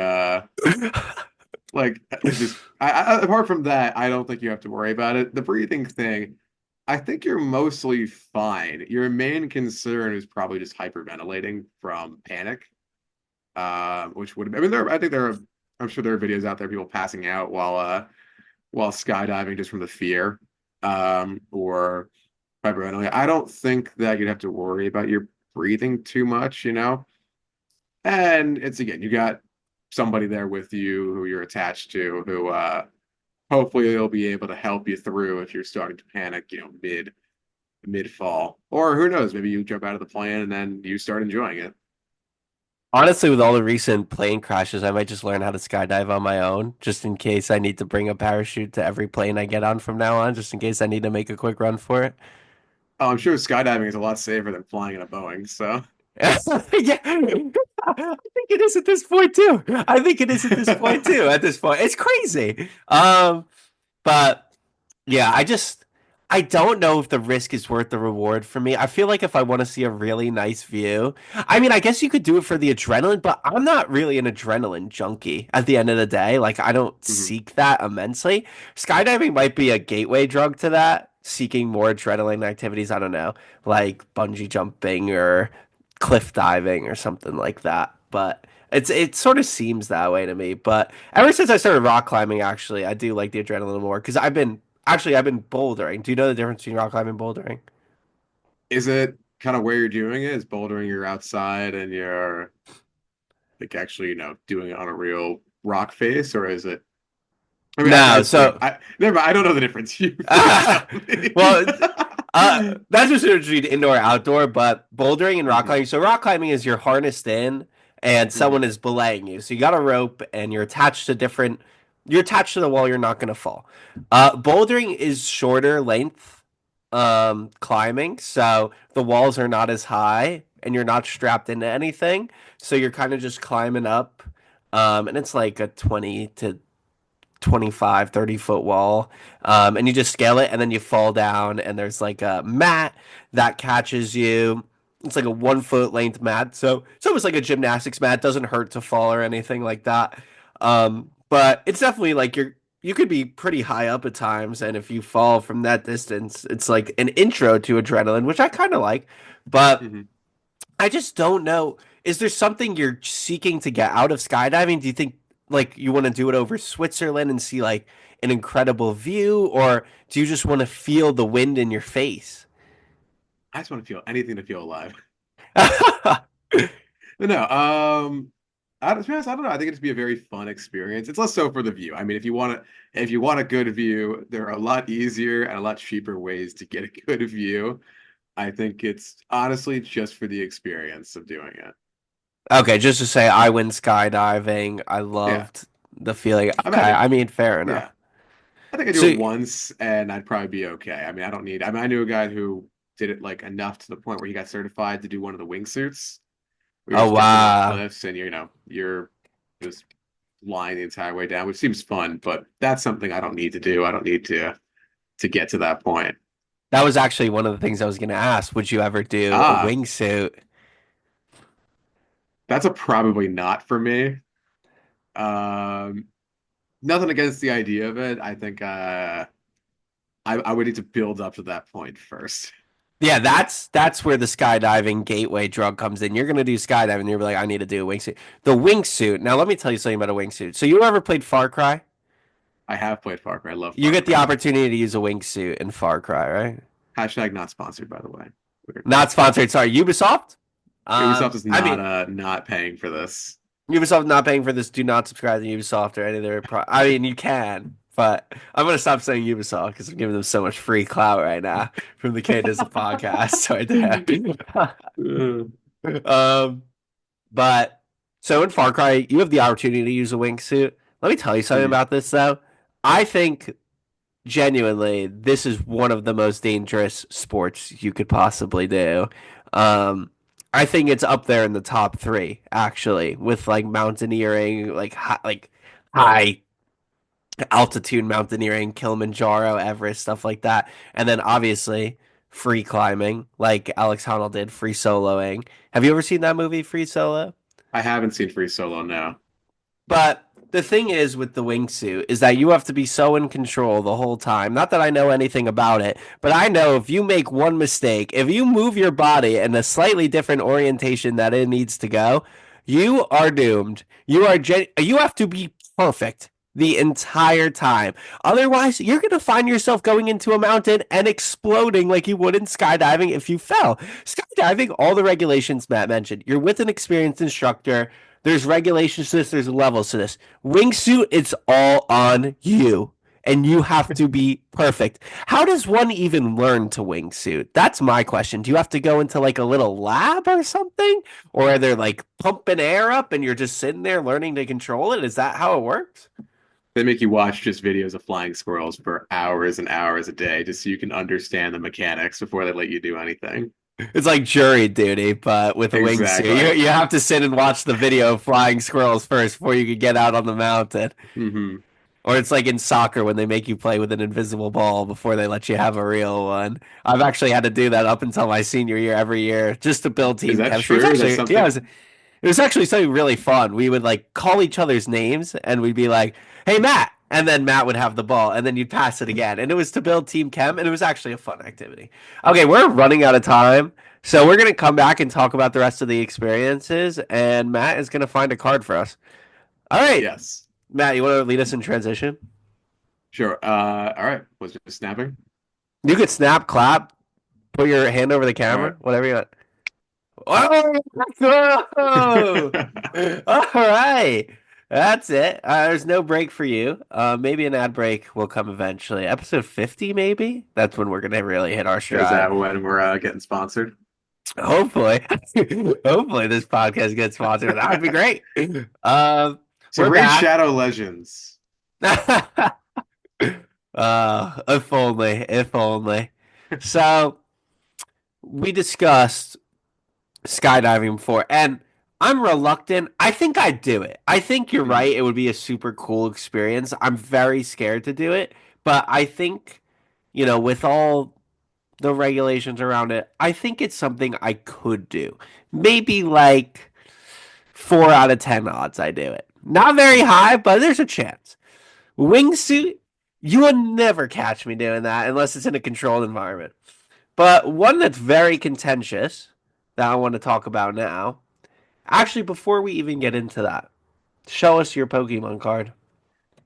S2: like it's just apart from that, I don't think you have to worry about it. The breathing thing, I think you're mostly fine. Your main concern is probably just hyperventilating from panic. Which would I mean there I think there are I'm sure there are videos out there of people passing out while skydiving just from the fear. Or hyperventilating. I don't think that you'd have to worry about your breathing too much. And it's again, you got somebody there with you who you're attached to who hopefully they'll be able to help you through if you're starting to panic, mid fall. Or who knows, maybe you jump out of the plane and then you start enjoying it.
S1: Honestly, with all the recent plane crashes, I might just learn how to skydive on my own, just in case I need to bring a parachute to every plane I get on from now on, just in case I need to make a quick run for it.
S2: Oh, I'm sure skydiving is a lot safer than flying in a Boeing. So
S1: Yeah, I think it is at this point too. I think it is at this point too. At this point, it's crazy. But yeah, I don't know if the risk is worth the reward for me. I feel like if I want to see a really nice view, I mean, I guess you could do it for the adrenaline, but I'm not really an adrenaline junkie at the end of the day. Like I don't
S2: mhm.
S1: seek that immensely. Skydiving might be a gateway drug to that, seeking more adrenaline activities, I don't know, like bungee jumping or cliff diving or something like that. But it sort of seems that way to me. But ever since I started rock climbing, actually, I do like the adrenaline more because I've been bouldering. Do you know the difference between rock climbing and bouldering?
S2: Is it kind of where you're doing it? Is bouldering you're outside and you're like actually, doing it on a real rock face, or is it? I mean,
S1: No,
S2: never,
S1: so
S2: never. I don't know the difference. You tell
S1: ah,
S2: me.
S1: well, that's just between indoor outdoor, but bouldering and rock
S2: Hmm.
S1: climbing. So rock climbing is you're harnessed in and someone
S2: Hmm.
S1: is belaying you. So you got a rope and you're attached to the wall. You're not gonna fall. Bouldering is shorter length, climbing. So the walls are not as high and you're not strapped into anything. So you're kind of just climbing up. And it's like a 20 to 25, 30 foot wall. And you just scale it and then you fall down and there's like a mat that catches you. It's like a 1 foot length mat. So it's almost like a gymnastics mat. It doesn't hurt to fall or anything like that. But it's definitely like you could be pretty high up at times, and if you fall from that distance, it's like an intro to adrenaline, which I kind of like. But
S2: Hmm.
S1: I just don't know. Is there something you're seeking to get out of skydiving? Do you think like you want to do it over Switzerland and see like an incredible view, or do you just want to feel the wind in your face?
S2: I just want to feel anything to feel alive. But no, to be honest, I don't know. I think it'd be a very fun experience. It's less so for the view. I mean, if you want a good view, there are a lot easier and a lot cheaper ways to get a good view. I think it's honestly just for the experience of doing it.
S1: Okay, just to say I went skydiving. I
S2: Yeah,
S1: loved the feeling.
S2: I'm
S1: Okay,
S2: happy.
S1: I mean fair enough.
S2: Yeah, I think I do
S1: So
S2: it once and I'd probably be okay. I mean, I don't need. I mean, I knew a guy who did it like enough to the point where he got certified to do one of the wingsuits, where you're
S1: Oh
S2: just jumping off
S1: wow.
S2: cliffs and you're just flying the entire way down, which seems fun, but that's something I don't need to do. I don't need to get to that point.
S1: That was actually one of the things I was going to ask. Would you ever do a
S2: Ah,
S1: wingsuit?
S2: that's a probably not for me. Um, Nothing against the idea of it. I think I would need to build up to that point first.
S1: Yeah, that's where the skydiving gateway drug comes in. You're gonna do skydiving, and you're like, I need to do a wingsuit. The wingsuit. Now, let me tell you something about a wingsuit. So, you ever played Far Cry?
S2: I have played Far Cry. I love
S1: You
S2: Far
S1: get the
S2: Cry.
S1: opportunity to use a wingsuit in Far Cry, right?
S2: Hashtag not sponsored, by the way. Weird.
S1: Not sponsored. Sorry, Ubisoft.
S2: Ubisoft is
S1: I mean,
S2: not paying for this.
S1: Ubisoft not paying for this. Do not subscribe to Ubisoft or any of their. I mean, you can, but I'm gonna stop saying Ubisoft because I'm giving them so much free clout right now from the KDizzle podcast right there. But so in Far Cry, you have the opportunity to use a wingsuit. Let me tell you something
S2: Mhm.
S1: about this, though. I think genuinely this is one of the most dangerous sports you could possibly do. Um, I think it's up there in the top three, actually, with like mountaineering, like high altitude mountaineering, Kilimanjaro, Everest, stuff like that, and then obviously free climbing, like Alex Honnold did, free soloing. Have you ever seen that movie, Free Solo?
S2: I haven't seen Free Solo now.
S1: But the thing is with the wingsuit is that you have to be so in control the whole time. Not that I know anything about it, but I know if you make one mistake, if you move your body in a slightly different orientation that it needs to go, you are doomed. You have to be perfect the entire time. Otherwise, you're going to find yourself going into a mountain and exploding like you would in skydiving if you fell. Skydiving, all the regulations Matt mentioned. You're with an experienced instructor. There's regulations to this, there's levels to this. Wingsuit, it's all on you. And you have to be perfect. How does one even learn to wingsuit? That's my question. Do you have to go into like a little lab or something? Or are they like pumping air up and you're just sitting there learning to control it? Is that how it works?
S2: They make you watch just videos of flying squirrels for hours and hours a day just so you can understand the mechanics before they let you do anything.
S1: It's like jury duty, but with a wingsuit.
S2: Exactly.
S1: You have to sit and watch the video of flying squirrels first before you can get out on the mountain.
S2: Hmm.
S1: Or it's like in soccer when they make you play with an invisible ball before they let you have a real one. I've actually had to do that up until my senior year every year just to build
S2: Is
S1: team
S2: that
S1: chemistry. It's
S2: true? That's
S1: actually, yeah,
S2: something.
S1: it was actually something really fun. We would like call each other's names and we'd be like, "Hey Matt," and then Matt would have the ball and then you'd pass it again. And it was to build team chem and it was actually a fun activity. Okay, we're running out of time. So we're gonna come back and talk about the rest of the experiences, and Matt is gonna find a card for us. All right,
S2: Yes.
S1: Matt, you want to lead us in transition?
S2: Sure. All right. Was it snapping?
S1: You could snap, clap, put your hand over the
S2: All right.
S1: camera, whatever you want. Oh, whoa! All right. That's it. There's no break for you. Maybe an ad break will come eventually. Episode 50, maybe? That's when we're going to really hit our
S2: Is
S1: stride.
S2: that when we're getting sponsored?
S1: Hopefully. Hopefully this podcast gets sponsored. That would be great.
S2: So
S1: We're
S2: read
S1: back.
S2: Shadow Legends.
S1: If only, if only. So we discussed skydiving before, and I'm reluctant. I think I'd do it. I think you're right.
S2: Mhm.
S1: It would be a super cool experience. I'm very scared to do it, but I think, with all the regulations around it, I think it's something I could do. Maybe like 4 out of 10 odds I do it. Not very high, but there's a chance. Wingsuit, you would never catch me doing that unless it's in a controlled environment. But one that's very contentious that I want to talk about now. Actually, before we even get into that, show us your Pokemon card.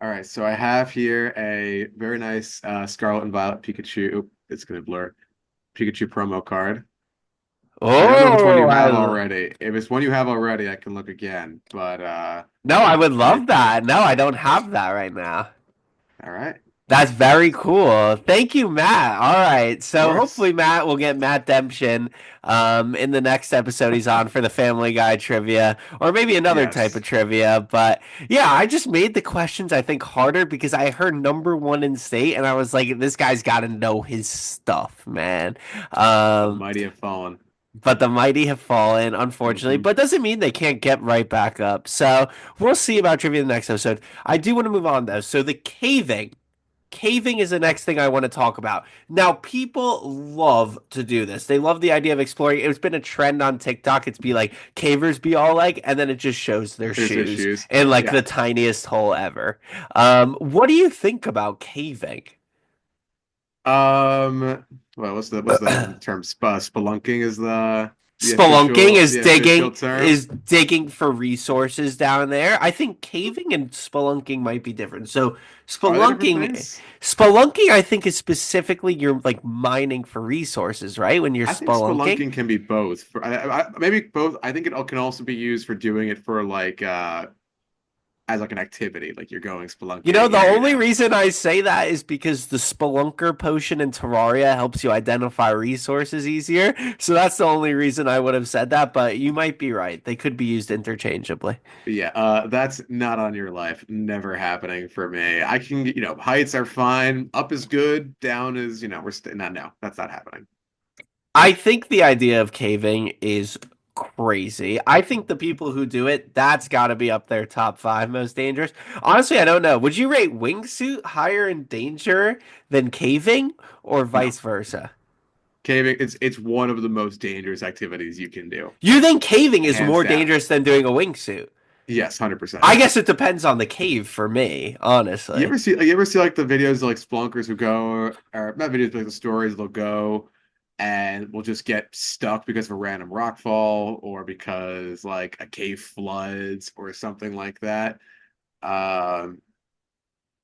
S2: All right. So I have here a very nice Scarlet and Violet Pikachu. It's going to blur. Pikachu promo card. I don't know if it's one
S1: Oh,
S2: you have already. If it's one you have already, I can look again. But
S1: no, I would
S2: I
S1: love that. No, I don't have that right now.
S2: all right.
S1: That's very cool. Thank you, Matt. All right.
S2: Of
S1: So
S2: course.
S1: hopefully Matt will get Matt Demption in the next episode he's on for the Family Guy trivia or maybe another type of
S2: Yes.
S1: trivia. But yeah, I just made the questions I think harder because I heard number one in state and I was like, this guy's got to know his stuff, man.
S2: The
S1: Um,
S2: mighty have fallen.
S1: but the mighty have fallen, unfortunately.
S2: Hmm.
S1: But doesn't mean they can't get right back up. So we'll see about trivia in the next episode. I do want to move on though. So the caving. Caving is the next thing I want to talk about. Now, people love to do this. They love the idea of exploring. It's been a trend on TikTok. It's be like cavers be all like, and then it just shows their
S2: There's
S1: shoes
S2: issues.
S1: in like
S2: Yeah.
S1: the tiniest hole ever. What do you think about caving?
S2: Um, well, what's the term? Spelunking is
S1: Spelunking
S2: the official term.
S1: is digging for resources down there. I think caving and spelunking might be different. So
S2: Are they different
S1: spelunking
S2: things?
S1: spelunking I think is specifically you're like mining for resources, right? When you're
S2: I think
S1: spelunking.
S2: spelunking can be both. Maybe both. I think it can also be used for doing it for like as like an activity, like you're going
S1: You know,
S2: spelunking
S1: the
S2: here,
S1: only reason I say that is because the Spelunker potion in Terraria helps you identify resources easier. So that's the only reason I would have said that, but you might be right. They could be used interchangeably.
S2: Yeah, that's not on your life. Never happening for me. I can, heights are fine. Up is good. Down is, we're not. No, that's not happening.
S1: I think the idea of caving is crazy. I think the people who do it, that's got to be up there top five most dangerous. Honestly, I don't know. Would you rate wingsuit higher in danger than caving or
S2: No,
S1: vice versa?
S2: caving. It's one of the most dangerous activities you can do,
S1: You think caving is
S2: hands
S1: more
S2: down.
S1: dangerous than doing a wingsuit?
S2: Yes, 100%.
S1: I guess it depends on the cave for me, honestly.
S2: You ever see like the videos of like splunkers who go, or not videos, but like the stories they'll go and will just get stuck because of a random rock fall or because like a cave floods or something like that. Um,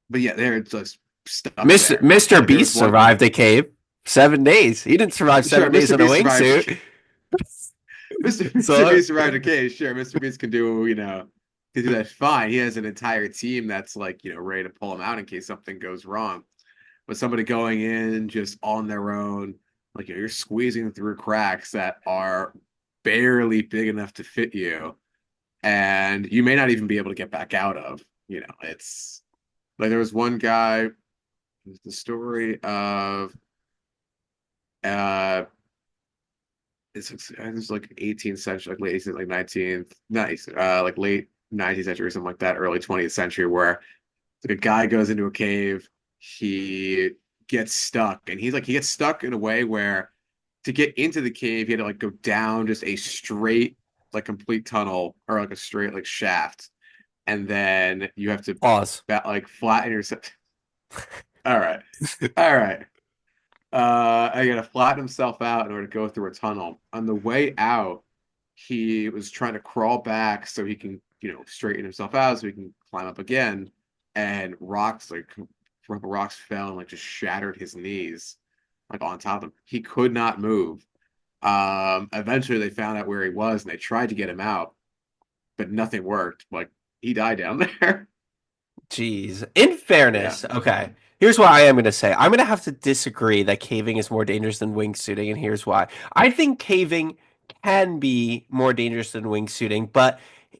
S2: but yeah, they're just stuck there.
S1: Mr.
S2: Like there was
S1: Beast
S2: one,
S1: survived a cave 7 days. He didn't survive
S2: sure,
S1: 7 days
S2: Mr.
S1: in a
S2: Beast survived.
S1: wingsuit.
S2: Mr.
S1: So
S2: Beast survived a cave. Sure, Mr. Beast can do, can do that fine. He has an entire team that's like, ready to pull him out in case something goes wrong. But somebody going in just on their own, like you're squeezing through cracks that are barely big enough to fit you, and you may not even be able to get back out of. It's like there was one guy, the story of uh it's like 18th century, like late 18th, like 19th, nice, like late 19th century or something like that, early 20th century, where like a guy goes into a cave, he gets stuck, and he gets stuck in a way where to get into the cave, he had to like go down just a straight, like complete tunnel or like a straight like shaft, and then you have to
S1: pause.
S2: like flatten yourself. All right, all right. I gotta flatten himself out in order to go through a tunnel. On the way out, he was trying to crawl back so he can, straighten himself out so he can climb up again. And rocks fell and like just shattered his knees, like on top of him. He could not move. Eventually they found out where he was and they tried to get him out, but nothing worked. Like he died down there.
S1: Jeez. In
S2: Yeah.
S1: fairness, okay. Here's what I am going to say. I'm going to have to disagree that caving is more dangerous than wingsuiting, and here's why. I think caving can be more dangerous than wingsuiting, but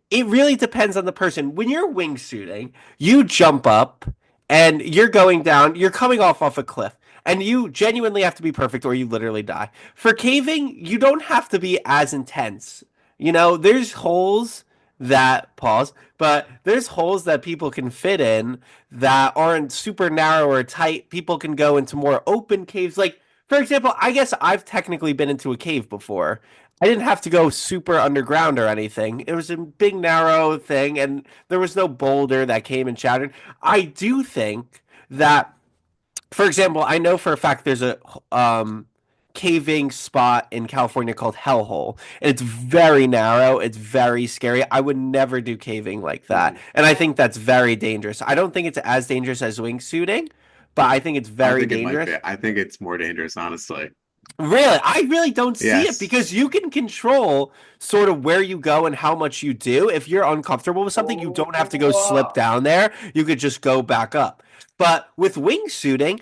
S1: it really depends on the person. When you're wingsuiting, you jump up and you're going down, you're coming off a cliff, and you genuinely have to be perfect or you literally die. For caving, you don't have to be as intense. There's holes that pause, but there's holes that people can fit in that aren't super narrow or tight. People can go into more open caves. Like, for example, I guess I've technically been into a cave before. I didn't have to go super underground or anything. It was a big, narrow thing, and there was no boulder that came and shattered. I do think that, for example, I know for a fact there's a caving spot in California called Hellhole. It's very narrow. It's very scary. I would never do caving like that,
S2: Mhm.
S1: and I think that's very dangerous. I don't think it's as dangerous as wingsuiting, but I think it's
S2: I
S1: very
S2: think it might be.
S1: dangerous.
S2: I think it's more dangerous, honestly.
S1: Really, I really don't see it
S2: Yes.
S1: because you can control sort of where you go and how much you do. If you're uncomfortable with something, you don't have to go slip down there. You could just go back up. But with wingsuiting,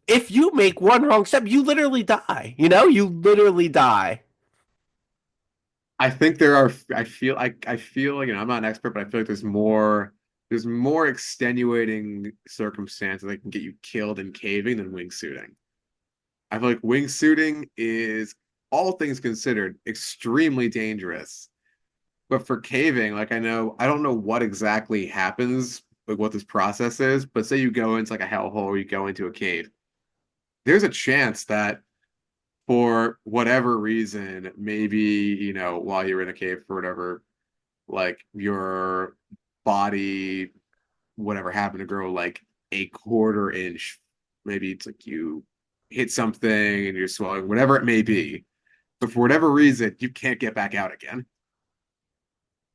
S1: if you make one wrong step, you literally die. You literally die.
S2: I think there are. I feel like, I'm not an expert, but I feel like there's more extenuating circumstances that can get you killed in caving than wingsuiting. I feel like wingsuiting is, all things considered, extremely dangerous. But for caving, like I don't know what exactly happens, like what this process is, but say you go into like a hellhole or you go into a cave, there's a chance that for whatever reason, maybe, while you're in a cave for whatever, like your body, whatever happened to grow like a quarter inch. Maybe it's like you hit something and you're swelling, whatever it may be. But for whatever reason, you can't get back out again.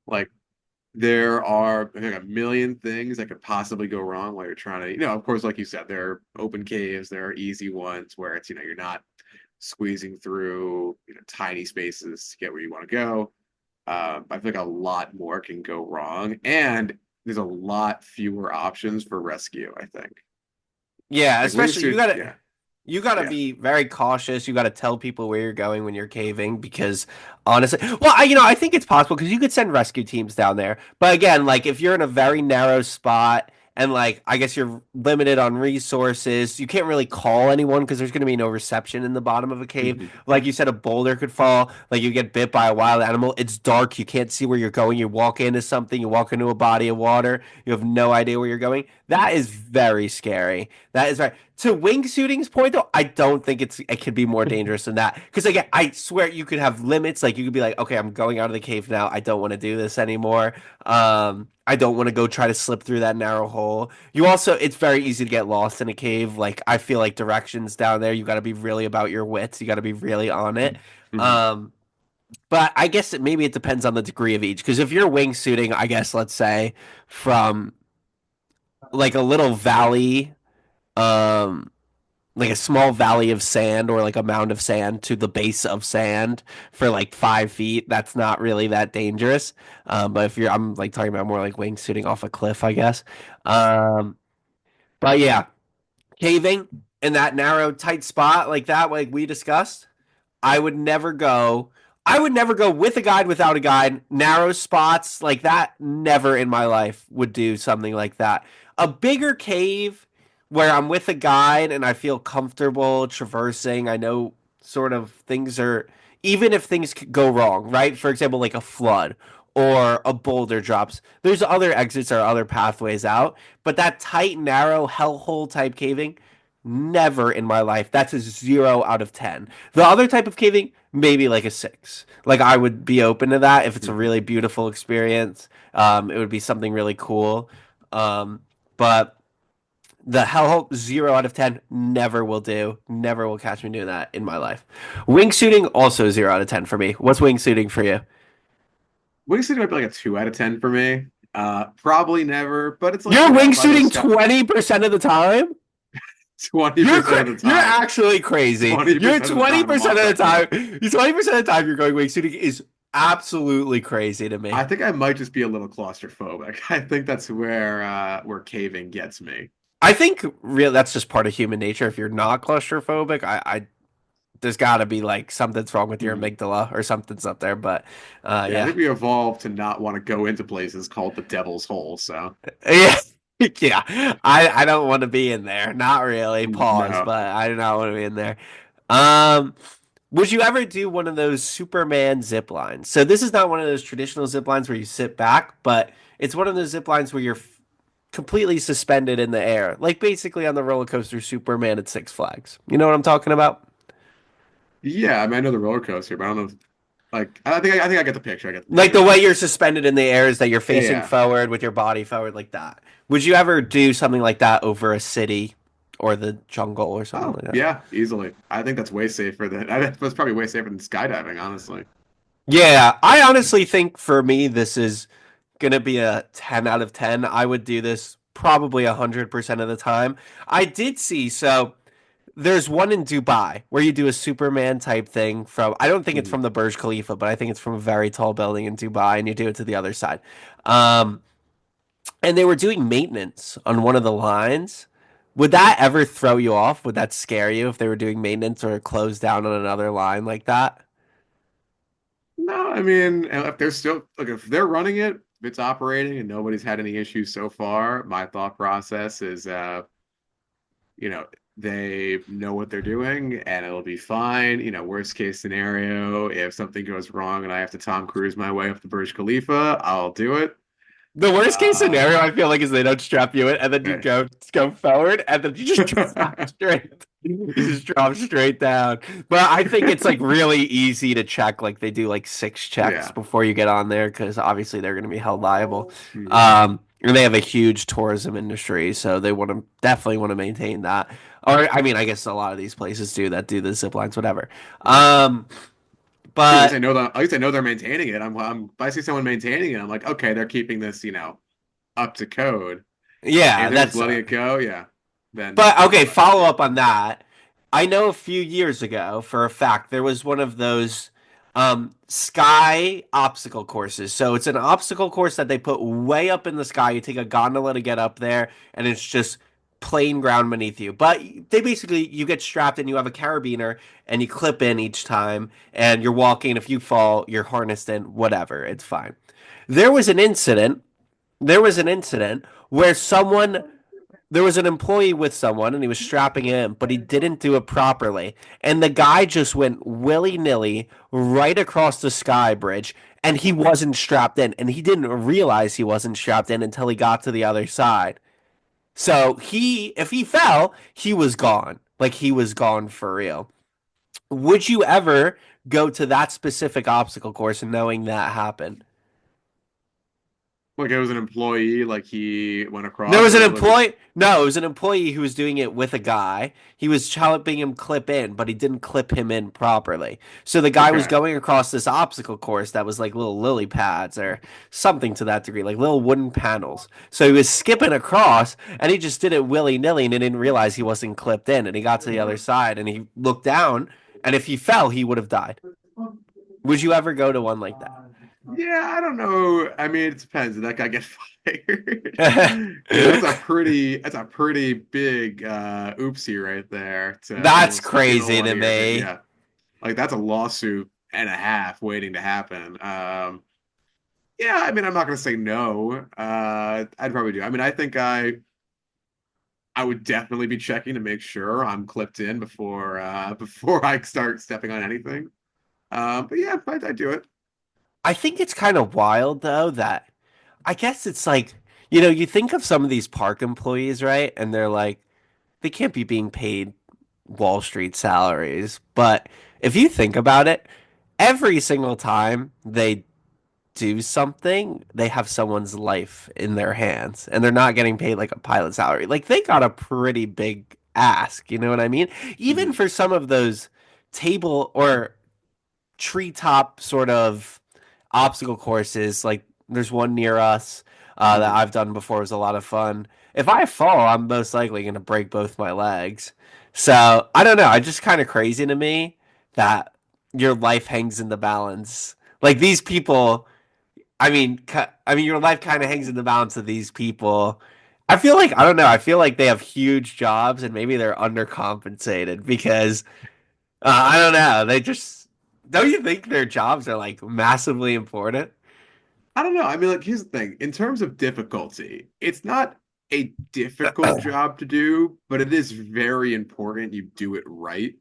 S2: Like there are, I think, a million things that could possibly go wrong while you're trying to, of course, like you said, there are open caves, there are easy ones where it's, you're not squeezing through, tiny spaces to get where you want to go. I feel like a lot more can go wrong, and there's a lot fewer options for rescue, I think.
S1: Yeah,
S2: Like
S1: especially you
S2: wingsuit,
S1: gotta
S2: yeah,
S1: you gotta
S2: yeah.
S1: be very cautious. You gotta tell people where you're going when you're caving because honestly, well, I think it's possible because you could send rescue teams down there. But again, like if you're in a very narrow spot and like I guess you're limited on resources, you can't really call anyone because there's gonna be no reception in the bottom of a cave.
S2: Mhm.
S1: Like you said, a boulder could fall. Like you get bit by a wild animal. It's dark. You can't see where you're going. You walk into something. You walk into a body of water. You have no idea where you're going. That is very scary. That is right. To wingsuiting's point, though, I don't think it could be more dangerous than that. Because again, I swear you could have limits. Like you could be like, okay, I'm going out of the cave now. I don't want to do this anymore. I don't want to go try to slip through that narrow hole. You also, it's very easy to get lost in a cave. Like I feel like directions down there, you got to be really about your wits. You got to be really on it.
S2: Mhm.
S1: Um, but I guess maybe it depends on the degree of each. Because if you're wingsuiting, I guess let's say from like a little valley. Um, like a small valley of sand or like a mound of sand to the base of sand for like 5 feet. That's not really that dangerous. But if I'm like talking about more like wingsuiting off a cliff, I guess. Um, but yeah, caving in that narrow, tight spot like that, like we discussed. I would never go. I would never go with a guide without a guide. Narrow spots like that, never in my life would do something like that. A bigger cave where I'm with a guide and I feel comfortable traversing. I know sort of things are, even if things could go wrong, right? For example, like a flood or a boulder drops. There's other exits or other pathways out, but that tight, narrow hellhole type caving, never in my life. That's a 0 out of 10. The other type of caving, maybe like a 6. Like I would be open to that if it's a
S2: Mhm.
S1: really beautiful experience. It would be something really cool. But the hellhole 0 out of 10 never will do. Never will catch me doing that in my life. Wingsuiting also 0 out of 10 for me. What's wingsuiting for you?
S2: Wingsuit might be like a 2 out of 10 for me. Probably never, but it's like,
S1: You're
S2: if I
S1: wingsuiting
S2: was
S1: 20% of the time?
S2: 20% of the
S1: You're
S2: time,
S1: actually crazy. You're
S2: 20% of the time, I'm
S1: 20%
S2: off
S1: of the
S2: that cliff.
S1: time. You 20% of the time you're going wingsuiting is absolutely crazy to
S2: I
S1: me.
S2: think I might just be a little claustrophobic. I think that's where caving gets me.
S1: I think real that's just part of human nature. If you're not claustrophobic, I there's got to be like something's wrong with your
S2: Mhm.
S1: amygdala or something's up there. But
S2: Yeah, I
S1: yeah,
S2: think we evolved to not want to go into places called the Devil's Hole. So
S1: yeah, yeah. I don't want to be in there. Not really. Pause.
S2: no.
S1: But I do not want to be in there. Um, would you ever do one of those Superman zip lines? So this is not one of those traditional zip lines where you sit back, but it's one of those zip lines where you're completely suspended in the air, like basically on the roller coaster Superman at Six Flags. You know what I'm talking about?
S2: Yeah, I mean, I know the roller coaster, but I don't know. Like, I think I get the picture. I get the
S1: Like the
S2: picture.
S1: way you're suspended in the air is that you're facing
S2: Yeah.
S1: forward with your body forward like that. Would you ever do something like that over a city or the jungle or something
S2: Oh,
S1: like that?
S2: yeah, easily. I think that's way safer than I think that's probably way safer than skydiving, honestly.
S1: Yeah, I honestly think for me this is gonna be a 10 out of 10. I would do this probably 100% of the time. I did see so There's one in Dubai where you do a Superman type thing from, I don't think it's
S2: Mhm.
S1: from the Burj Khalifa, but I think it's from a very tall building in Dubai, and you do it to the other side. Um, and they were doing maintenance on one of the lines. Would that ever throw you off? Would that scare you if they were doing maintenance or close down on another line like that?
S2: No, I mean, if they're still look, if they're running it, if it's operating and nobody's had any issues so far, my thought process is, you know, they know what they're doing and it'll be fine. Worst case scenario, if something goes wrong and I have to Tom Cruise my way up the Burj Khalifa, I'll do it.
S1: The worst case
S2: Uh,
S1: scenario, I feel like, is they don't strap you in, and then you
S2: okay.
S1: go forward, and then you just drop straight. You just drop straight down. But I think it's like really easy to check. Like they do like six checks
S2: Yeah.
S1: before you get on there because obviously they're going to be held liable.
S2: Mhm.
S1: And they have a huge tourism industry, so they want to definitely want to maintain that. Or I mean, I guess a lot of these places do that, do the zip lines, whatever. Um,
S2: At least I
S1: but
S2: know that. At least I know they're maintaining it. If I see someone maintaining it, I'm like, okay, they're keeping this, up to code.
S1: yeah,
S2: If they're just
S1: that's
S2: letting it go, yeah, then
S1: But
S2: it's
S1: okay,
S2: fine.
S1: follow up on that. I know a few years ago, for a fact, there was one of those sky obstacle courses. So it's an obstacle course that they put way up in the sky. You take a gondola to get up there, and it's just plain ground beneath you. But they basically you get strapped and you have a carabiner and you clip in each time, and you're walking. If you fall, you're harnessed in. Whatever, it's fine. There was an incident. There was an incident where someone there was an employee with someone and he was strapping in, but he didn't do it properly. And the guy just went willy nilly right across the sky bridge and he wasn't strapped in. And he didn't realize he wasn't strapped in until he got to the other side. So if he fell, he was gone. Like he was gone for real. Would you ever go to that specific obstacle course knowing that happened?
S2: Like it was an employee, like he went
S1: There
S2: across,
S1: was an
S2: or was it?
S1: employee. No, it was an employee who was doing it with a guy. He was helping him clip in, but he didn't clip him in properly. So the guy was
S2: Okay.
S1: going across this obstacle course that was like little lily pads or something to that degree, like little wooden panels. So he was skipping across and he just did it willy nilly and he didn't realize he wasn't clipped in. And he got to the other side and he looked down and if he fell, he would have died. Would you ever go to one like
S2: Yeah, I don't know. I mean, it depends. Did that guy get fired?
S1: that?
S2: Because that's a pretty big oopsie right there to
S1: That's
S2: almost kill
S1: crazy
S2: one
S1: to
S2: of your
S1: me.
S2: yeah. Like that's a lawsuit and a half waiting to happen. Yeah, I mean, I'm not gonna say no. I'd probably do. I mean, I think I would definitely be checking to make sure I'm clipped in before before I start stepping on anything. But yeah, I'd do it.
S1: I think it's kind of wild though that I guess it's like, you think of some of these park employees, right? And they're like, they can't be being paid Wall Street salaries. But if you think about it, every single time they do something, they have someone's life in their hands and they're not getting paid like a pilot salary. Like they got a pretty big ask, you know what I mean? Even
S2: Mhm.
S1: for some of those table or treetop sort of obstacle courses. Like there's one near us that
S2: Mhm.
S1: I've done before. It was a lot of fun. If I fall, I'm most likely going to break both my legs. So I don't know. It's just kind of crazy to me that your life hangs in the balance. Like these people, your life kind of hangs in the balance of these people. I feel like I don't know. I feel like they have huge jobs and maybe they're undercompensated because I don't know. They just don't you think their jobs are like massively important?
S2: I don't know. I mean, like, here's the thing. In terms of difficulty, it's not a difficult job to do, but it is very important you do it right.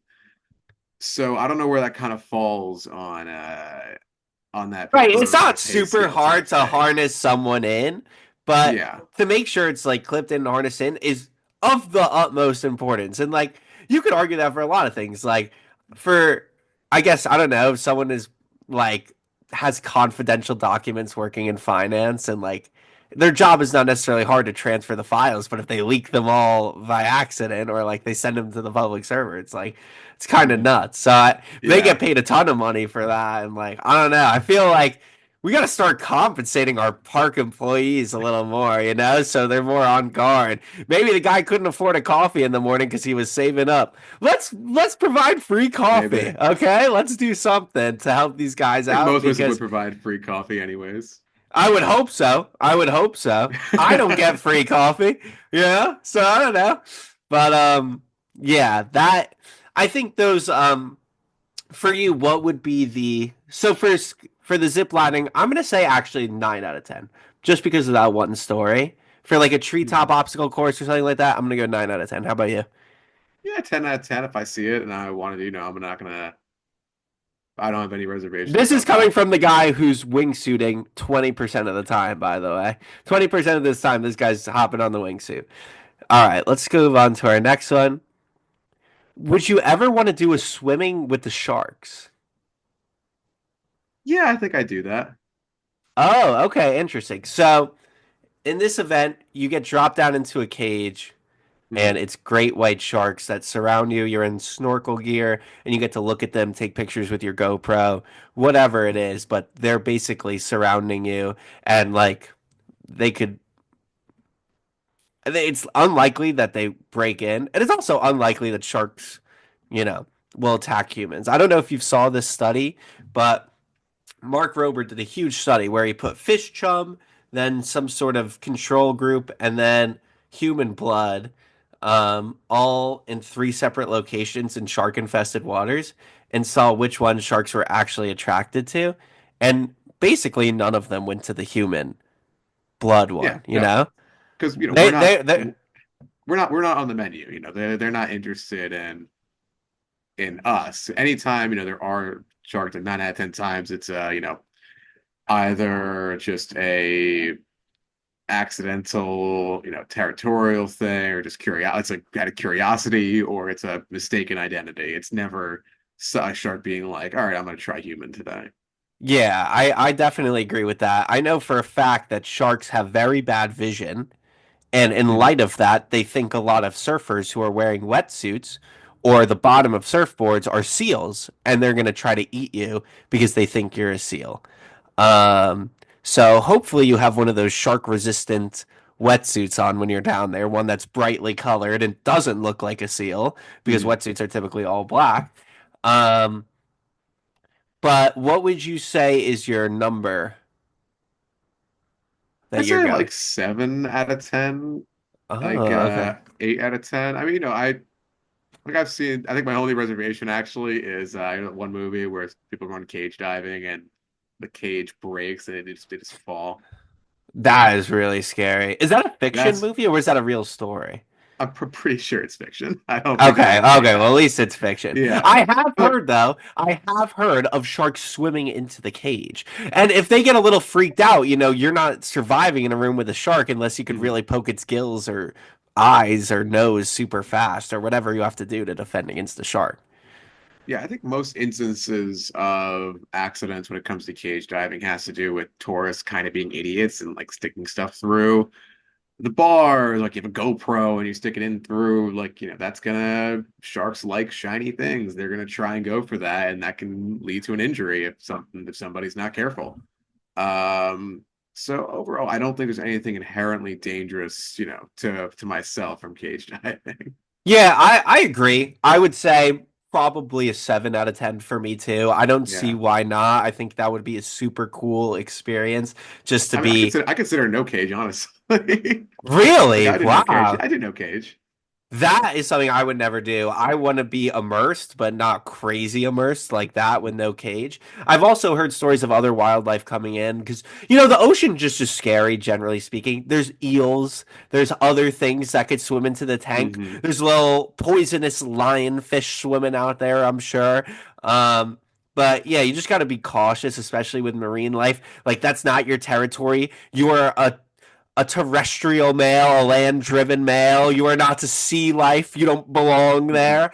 S2: So I don't know where that kind of falls on that
S1: Right. It's
S2: preferred
S1: not
S2: pay
S1: super
S2: scale type
S1: hard to
S2: thing.
S1: harness someone in, but
S2: Yeah.
S1: to make sure it's like clipped in and harnessed in is of the utmost importance. And like you could argue that for a lot of things. Like for I guess I don't know, if someone is like has confidential documents working in finance and like their job is not necessarily hard to transfer the files, but if they leak them all by accident or like they send them to the public server, it's like it's kind of
S2: Mhm.
S1: nuts. They get
S2: Yeah.
S1: paid a ton of money for that, and like I don't know. I feel like we got to start compensating our park employees a little more, so they're more on guard. Maybe the guy couldn't afford a coffee in the morning because he was saving up. Let's provide free
S2: Maybe.
S1: coffee,
S2: I
S1: okay? Let's do something to help these guys
S2: think
S1: out
S2: most places would
S1: because
S2: provide free coffee anyways.
S1: I would hope so. I would hope so. I don't get free coffee, so I don't know. But yeah, that I think those for you, what would be the so for the zip lining? I'm gonna say actually 9 out of 10, just because of that one story. For like a treetop
S2: Mhm.
S1: obstacle course or something like that, I'm gonna go 9 out of 10. How about you?
S2: Yeah, 10 out of 10 if I see it and I want to, I'm not gonna, I don't have any reservations
S1: This is
S2: about
S1: coming
S2: that.
S1: from the guy who's wingsuiting 20% of the time, by the way. 20% of this time, this guy's hopping on the wingsuit. All right, let's move on to our next one. Would you ever want to do a swimming with the sharks?
S2: Yeah, I think I do that.
S1: Oh, okay, interesting. So in this event, you get dropped down into a cage, and
S2: Mhm.
S1: it's great white sharks that surround you. You're in snorkel gear, and you get to look at them, take pictures with your GoPro, whatever it is. But they're basically surrounding you, and like they could. It's unlikely that they break in, and it's also unlikely that sharks, you know, will attack humans. I don't know if you saw this study, but Mark Rober did a huge study where he put fish chum, then some sort of control group, and then human blood, all in three separate locations in shark infested waters, and saw which one sharks were actually attracted to. And basically, none of them went to the human blood
S2: Yeah,
S1: one, you
S2: no,
S1: know?
S2: because
S1: They, they, they,
S2: we're not on the menu. They're not interested in us. Anytime, there are sharks, and 9 out of 10 times it's either just a accidental, territorial thing or just curiosity. It's like out of curiosity or it's a mistaken identity. It's never a shark being like, all right, I'm gonna try human today.
S1: yeah, I definitely agree with that. I know for a fact that sharks have very bad vision. And in
S2: Mhm.
S1: light of that, they think a lot of surfers who are wearing wetsuits or the bottom of surfboards are seals, and they're going to try to eat you because they think you're a seal. Um, so hopefully you have one of those shark resistant wetsuits on when you're down there, one that's brightly colored and doesn't look like a seal because
S2: Mhm.
S1: wetsuits are typically all black. Um, but what would you say is your number
S2: I
S1: that you're
S2: say
S1: going?
S2: like 7 out of 10, like
S1: Oh, okay.
S2: 8 out of 10. I mean, I've seen. I think my only reservation actually is one movie where people run cage diving and the cage breaks and they just fall.
S1: That is really scary. Is that a fiction
S2: That's
S1: movie or is that a real story?
S2: I'm pretty sure it's fiction. I don't think that
S1: Okay,
S2: actually
S1: okay, well at
S2: happened.
S1: least it's fiction.
S2: Yeah,
S1: I have
S2: but
S1: heard though, I have heard of sharks swimming into the cage. And if they get a little freaked out, you're not surviving in a room with a shark unless you could
S2: mhm.
S1: really poke its gills or eyes or nose super fast or whatever you have to do to defend against the shark.
S2: Yeah, I think most instances of accidents when it comes to cage diving has to do with tourists kind of being idiots and like sticking stuff through the bar. Like you have a GoPro and you stick it in through, like, that's gonna sharks like shiny things. They're gonna try and go for that, and that can lead to an injury if somebody's not careful. Um, so overall, I don't think there's anything inherently dangerous, to myself from cage diving.
S1: Yeah, I agree. I would say probably a 7 out of 10 for me too. I don't see
S2: Yeah.
S1: why not. I think that would be a super cool experience just to
S2: I mean, I
S1: be
S2: consider I consider no cage, honestly. Like
S1: really.
S2: I did no cage.
S1: Wow.
S2: I did no cage.
S1: That is something I would never do. I want to be immersed, but not crazy immersed like that with no cage. I've also heard stories of other wildlife coming in because, the ocean just is scary, generally speaking. There's eels, there's other things that could swim into the tank.
S2: Hmm.
S1: There's little poisonous lionfish swimming out there, I'm sure. Um, but yeah, you just got to be cautious, especially with marine life. Like, that's not your territory. You are a terrestrial male, a land driven male. You are not to sea life. You don't belong
S2: Hmm.
S1: there.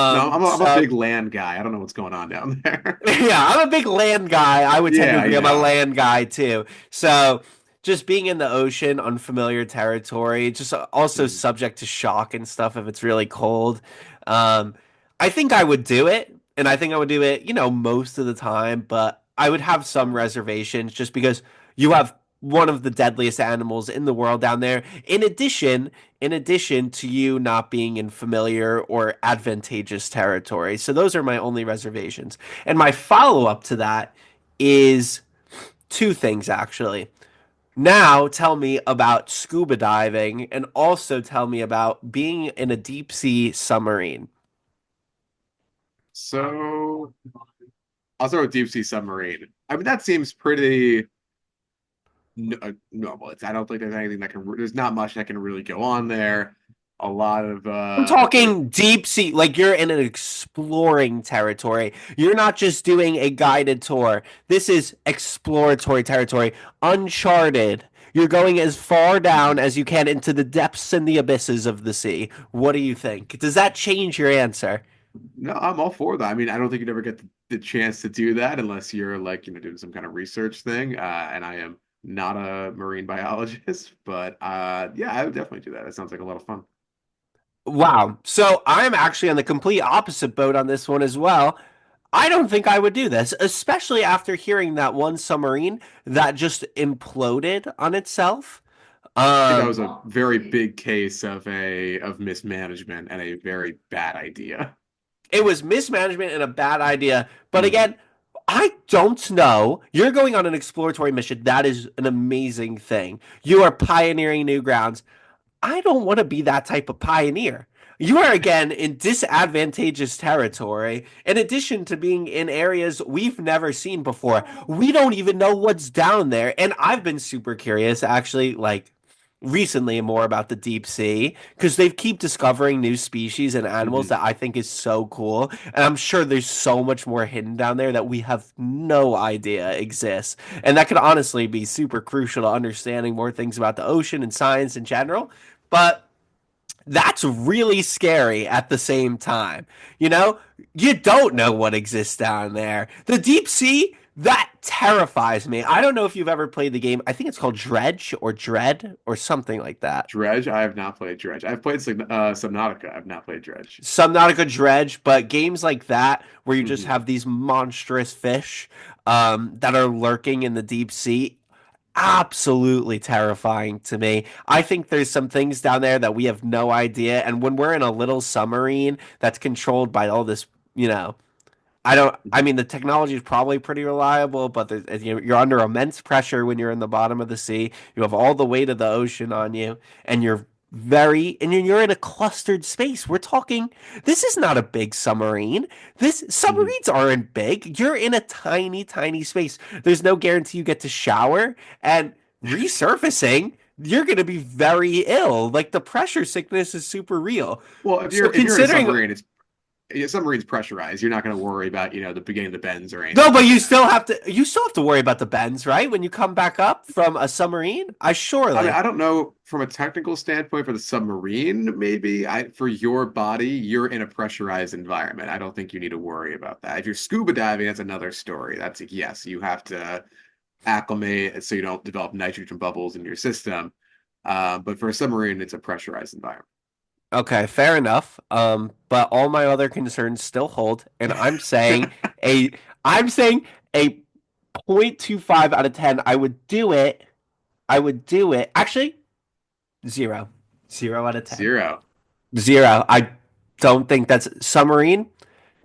S2: No, I'm a
S1: So
S2: big land guy. I don't know what's going on down there.
S1: yeah, I'm a big land guy. I would tend to
S2: Yeah,
S1: agree. I'm a
S2: yeah.
S1: land guy too. So just being in the ocean, unfamiliar territory, just also
S2: Mhm.
S1: subject to shock and stuff if it's really cold. Um, I think I would do it, and I think I would do it, most of the time. But I would have some reservations just because you have one of the deadliest animals in the world down there. In addition to you not being in familiar or advantageous territory. So those are my only reservations. And my follow-up to that is two things actually. Now tell me about scuba diving and also tell me about being in a deep sea submarine.
S2: So I'll start with deep sea submarine. I mean, that seems pretty normal. I don't think there's anything that can. There's not much that can really go on there. A lot of
S1: I'm talking deep sea, like you're in an exploring territory. You're not just doing a guided tour. This is exploratory territory, uncharted. You're going as far down as you can into the depths and the abysses of the sea. What do you think? Does that change your answer?
S2: No, I'm all for that. I mean, I don't think you'd ever get the chance to do that unless you're like, doing some kind of research thing. And I am not a marine biologist, but yeah, I would definitely do that. It sounds like a lot of fun.
S1: Wow. So I'm actually on the complete opposite boat on this one as well. I don't think I would do this, especially after hearing that one submarine that just imploded on itself.
S2: I think that
S1: Um,
S2: was a very big case of mismanagement and a very bad idea.
S1: it was mismanagement and a bad idea. But
S2: Mhm.
S1: again, I don't know. You're going on an exploratory mission. That is an amazing thing. You are pioneering new grounds. I don't want to be that type of pioneer. You are again in disadvantageous territory. In addition to being in areas we've never seen before, we don't even know what's down there. And I've been super curious, actually, like recently more about the deep sea because they keep discovering new species and animals
S2: Mhm.
S1: that I think is so cool. And I'm sure there's so much more hidden down there that we have no idea exists. And that could honestly be super crucial to understanding more things about the ocean and science in general. But that's really scary at the same time. You know, you don't know what exists down there. The deep sea, that terrifies me. I don't know if you've ever played the game. I think it's called Dredge or Dread or something like that.
S2: Dredge, I have not played Dredge. I've played Subnautica. I've not played Dredge.
S1: Subnautica Dredge, but games like that where you just
S2: Hmm.
S1: have these monstrous fish that are lurking in the deep sea, absolutely terrifying to me. I think there's some things down there that we have no idea. And when we're in a little submarine that's controlled by all this, you know, I don't. I mean, the technology is probably pretty reliable, but you're under immense pressure when you're in the bottom of the sea. You have all the weight of the ocean on you, and you're in a clustered space. We're talking. This is not a big submarine. This
S2: Hmm.
S1: submarines aren't big. You're in a tiny, tiny space. There's no guarantee you get to shower and resurfacing. You're going to be very ill. Like the pressure sickness is super real.
S2: Well,
S1: So
S2: if you're in a
S1: considering
S2: submarine, it's yeah, submarine's pressurized. You're not going to worry about the beginning of the bends or
S1: no,
S2: anything
S1: but
S2: like
S1: you
S2: that.
S1: still have to worry about the bends, right? When you come back up from a submarine? I
S2: I mean,
S1: surely.
S2: I don't know from a technical standpoint for the submarine, maybe for your body, you're in a pressurized environment. I don't think you need to worry about that. If you're scuba diving, that's another story. That's yes, you have to acclimate so you don't develop nitrogen bubbles in your system. But for a submarine, it's a pressurized environment.
S1: Okay, fair enough. But all my other concerns still hold, and a I'm saying a 0.25 out of 10. I would do it. I would do it. Actually, zero. 0 out of 10.
S2: Zero.
S1: Zero. I don't think that's submarine.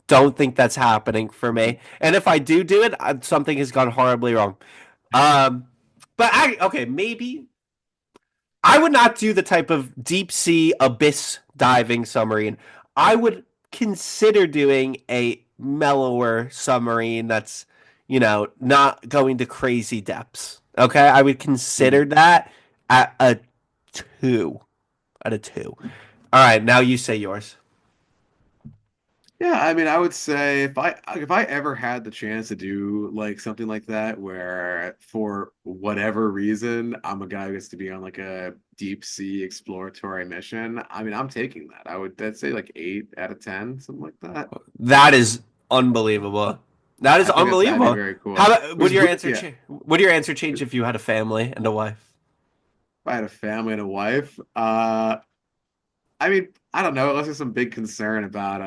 S1: Don't think that's happening for
S2: Mhm.
S1: me. And if I do it, something has gone horribly wrong. Um, okay, maybe I would not do the type of deep sea abyss diving submarine. I would consider doing a mellower submarine that's, not going to crazy depths. Okay, I would consider
S2: Mhm.
S1: that at a two. At a two. All right, now you say yours.
S2: Yeah, I mean, I would say if I ever had the chance to do like something like that, where for whatever reason I'm a guy who gets to be on like a deep sea exploratory mission, I mean, I'm taking that. I'd say like 8 out of 10, something like that.
S1: That is unbelievable. That is
S2: That'd be
S1: unbelievable.
S2: very cool.
S1: How
S2: Which is yeah,
S1: would your answer change if you had a family and a wife?
S2: if I had a family and a wife, I mean, I don't know. Unless there's some big concern about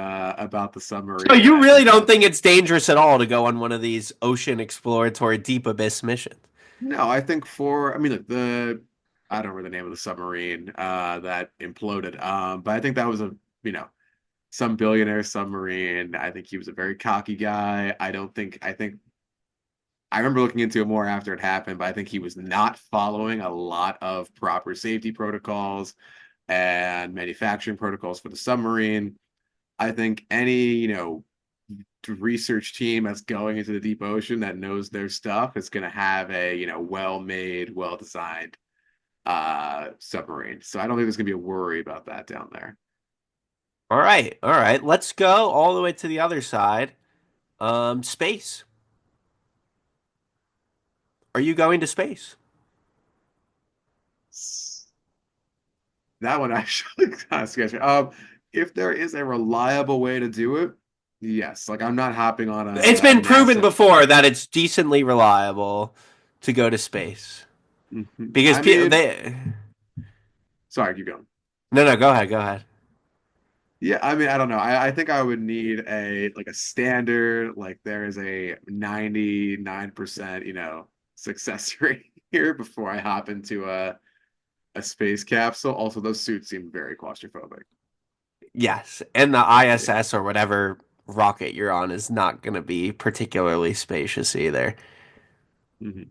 S2: the
S1: So
S2: submarine,
S1: you
S2: I
S1: really
S2: think
S1: don't think it's dangerous at all to go on one of these ocean exploratory deep abyss missions?
S2: no. I think for I mean, look, the I don't remember the name of the submarine that imploded. But I think that was a you know some billionaire submarine. I think he was a very cocky guy. I think I remember looking into it more after it happened, but I think he was not following a lot of proper safety protocols and manufacturing protocols for the submarine. I think any, research team that's going into the deep ocean that knows their stuff is going to have a, well-made, well-designed submarine. So I don't think there's going to be a worry about that down there.
S1: All right, all right. Let's go all the way to the other side. Space. Are you going to space?
S2: That one actually kind of scares me. If there is a reliable way to do it, yes. Like I'm not hopping on
S1: It's
S2: a
S1: been proven
S2: NASA.
S1: before that it's decently reliable to go to space because
S2: I mean,
S1: they.
S2: sorry, keep going.
S1: No, no, go ahead, go ahead.
S2: Yeah, I mean, I don't know. I think I would need a standard, like there is a 99%, success rate here before I hop into a space capsule. Also, those suits seem very claustrophobic.
S1: Yes, and the
S2: Yeah.
S1: ISS or whatever rocket you're on is not going to be particularly spacious either.
S2: Hmm.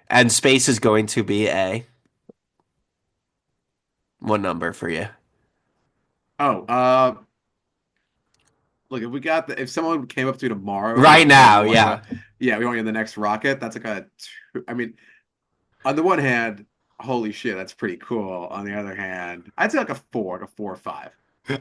S1: And space is going to be a one number for you
S2: Oh, look, if someone came up to you tomorrow and was
S1: right
S2: like, "Hey,
S1: now. Yeah.
S2: we want you in the next rocket," that's like I mean, on the one hand, holy shit, that's pretty cool. On the other hand, I'd say like a 4 or 5.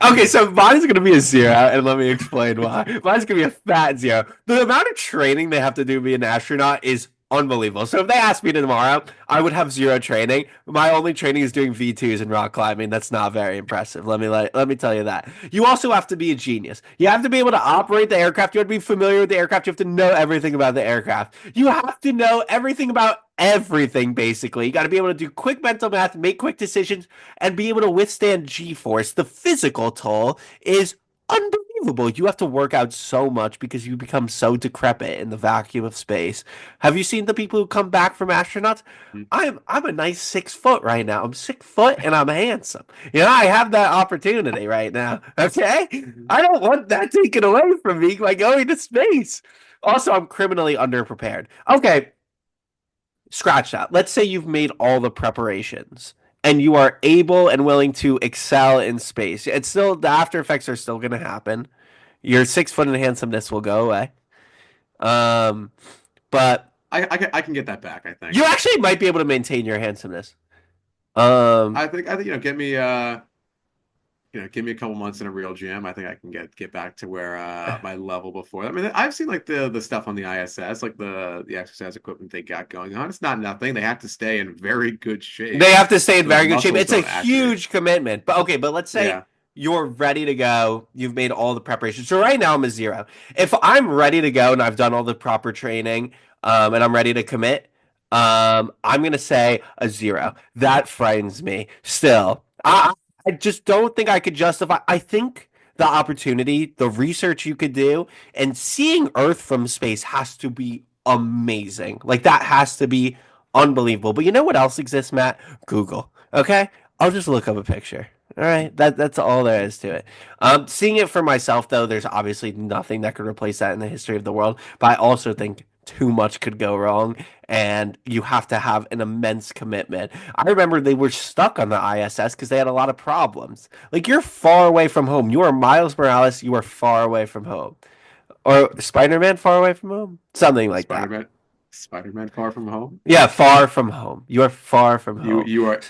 S1: Okay, so mine is going to be a zero, and let me explain why. Mine's going to be a fat zero. The amount of training they have to do to be an astronaut is unbelievable. So if they asked me tomorrow, I would have zero training. My only training is doing V2s and rock climbing. That's not very impressive. Let me tell you that. You also have to be a genius. You have to be able to operate the aircraft. You have to be familiar with the aircraft. You have to know everything about the aircraft. You have to know everything about everything basically. You got to be able to do quick mental math, make quick decisions, and be able to withstand G-force. The physical toll is unbelievable. You have to work out so much because you become so decrepit in the vacuum of space. Have you seen the people who come back from astronauts? I'm a nice 6 foot right now. I'm 6 foot and I'm handsome. I have that opportunity right now. Okay?
S2: Mhm.
S1: I don't want that taken away from me by going to space. Also, I'm criminally underprepared. Okay, scratch that. Let's say you've made all the preparations and you are able and willing to excel in space. It's still the after effects are still going to happen. Your 6 foot in handsomeness will go away. Um, but
S2: I can get that back, I
S1: you
S2: think.
S1: actually might be able to maintain your handsomeness. Um,
S2: I think give me a couple months in a real gym. I think I can get back to where my level before. I mean, I've seen like the stuff on the ISS, like the exercise equipment they got going on. It's not nothing. They have to stay in very good shape.
S1: They have to stay in
S2: So those
S1: very good shape.
S2: muscles
S1: It's a
S2: don't atrophy.
S1: huge commitment. But let's say
S2: Yeah.
S1: you're ready to go. You've made all the preparations. So right now I'm a zero. If I'm ready to go and I've done all the proper training, and I'm ready to commit, I'm gonna say a zero. That frightens me. Still, I just don't think I could justify. I think the opportunity, the research you could do, and seeing Earth from space has to be amazing. Like that has to be unbelievable. But you know what else exists, Matt? Google. Okay? I'll just look up a picture. All right, that's all there is to it. Seeing it for myself, though, there's obviously nothing that could replace that in the history of the world. But I also think too much could go wrong, and you have to have an immense commitment. I remember they were stuck on the ISS because they had a lot of problems. Like you're far away from home. You are Miles Morales. You are far away from home, or Spider-Man far away from home, something like that.
S2: Spider-Man, Spider-Man Far From Home.
S1: Yeah, far from home. You are far from
S2: You
S1: home.
S2: you are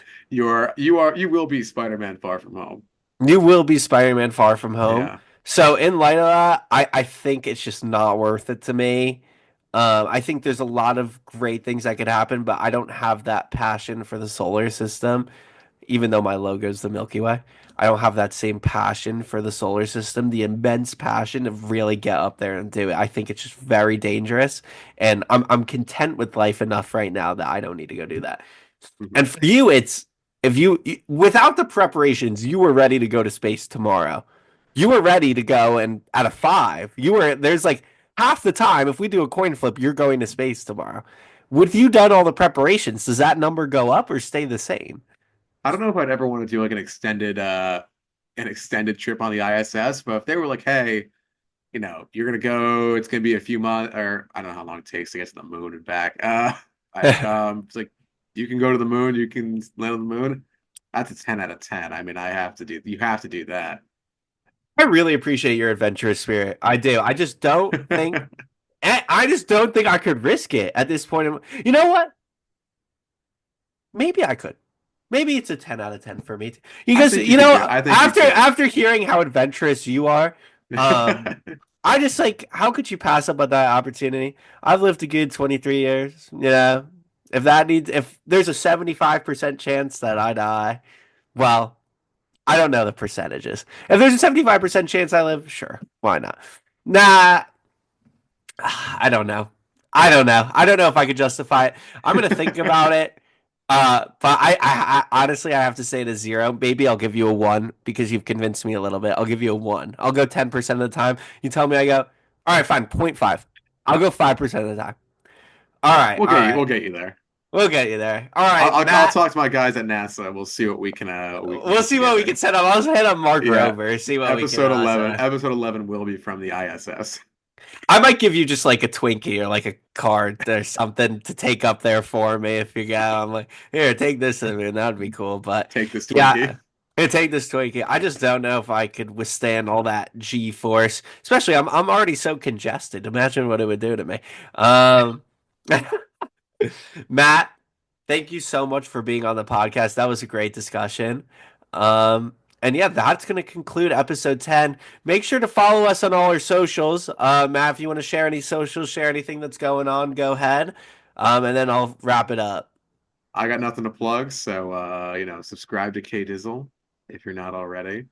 S2: you will be Spider-Man Far From Home.
S1: You will be Spider-Man Far From Home.
S2: Yeah.
S1: So in light of that, I think it's just not worth it to me. I think there's a lot of great things that could happen, but I don't have that passion for the solar system, even though my logo is the Milky Way. I don't have that same passion for the solar system, the immense passion to really get up there and do it. I think it's just very dangerous, and I'm content with life enough right now that I don't need to go do that.
S2: Mhm.
S1: And for you, it's if without the preparations, you were ready to go to space tomorrow. You were ready to go, and out of five, there's like half the time, if we do a coin flip, you're going to space tomorrow. With you done all the preparations, does that number go up or stay the same?
S2: I don't know if I'd ever want to do like an extended trip on the ISS, but if they were like, hey, you're gonna go, it's gonna be a few months, or I don't know how long it takes to get to the moon and back. It's like you can go to the moon, you can land on the moon. That's a 10 out of 10. I mean, you have to do that.
S1: I really appreciate your adventurous spirit. I do. I just don't think I could risk it at this point. You know what? Maybe I could. Maybe it's a 10 out of 10 for me.
S2: I
S1: Because,
S2: think you could do. I think you could.
S1: after hearing how adventurous you are, um, I just like, how could you pass up on that opportunity? I've lived a good 23 years. If there's a 75% chance that I die, well, I don't know the percentages. If there's a 75% chance I live, sure, why not? Nah, I don't know. I don't know. I don't know if I could justify it. I'm gonna think about it. But I honestly I have to say it is zero. Maybe I'll give you a one because you've convinced me a little bit. I'll give you a one. I'll go 10% of the time. You tell me I go, all right, fine, 0.5. I'll go 5% of the time. All right,
S2: We'll
S1: all
S2: get you. We'll
S1: right.
S2: get you there.
S1: We'll get you there. All right,
S2: I'll
S1: Matt.
S2: talk to my guys at NASA. We'll see what we can
S1: We'll
S2: get
S1: see what we
S2: together.
S1: can set up. I'll hit up Mark
S2: Yeah.
S1: Rover, see what we can
S2: Episode 11 will be from the ISS.
S1: I might give you just like a Twinkie or like a card or something to take up there for me if you go. I'm like, here, take this. I mean, that would be cool. But
S2: Take this
S1: yeah,
S2: Twinkie.
S1: take this Twinkie. I just don't know if I could withstand all that G force. Especially, I'm already so congested. Imagine what it would do to me. Um, Matt, thank you so much for being on the podcast. That was a great discussion. And yeah, that's going to conclude episode 10. Make sure to follow us on all our socials. Matt, if you want to share any socials, share anything that's going on, go ahead. And then I'll wrap it up.
S2: I got nothing to plug, so subscribe to KDizzle if you're not already.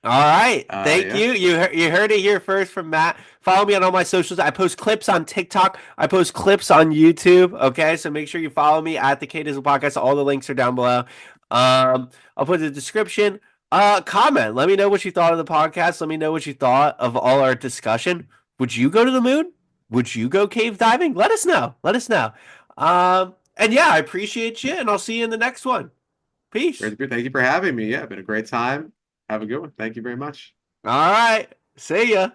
S1: All right. Thank
S2: Yeah.
S1: you. You heard it here first from Matt. Follow me on all my socials. I post clips on TikTok. I post clips on YouTube. Okay. So make sure you follow me at the KDizzle podcast. All the links are down below. I'll put the description. Comment. Let me know what you thought of the podcast. Let me know what you thought of all our discussion. Would you go to the moon? Would you go cave diving? Let us know. Let us know. And yeah, I appreciate you, and I'll see you in the next one. Peace.
S2: Thank you for having me. Yeah, been a great time. Have a good one. Thank you very much.
S1: All right. See ya.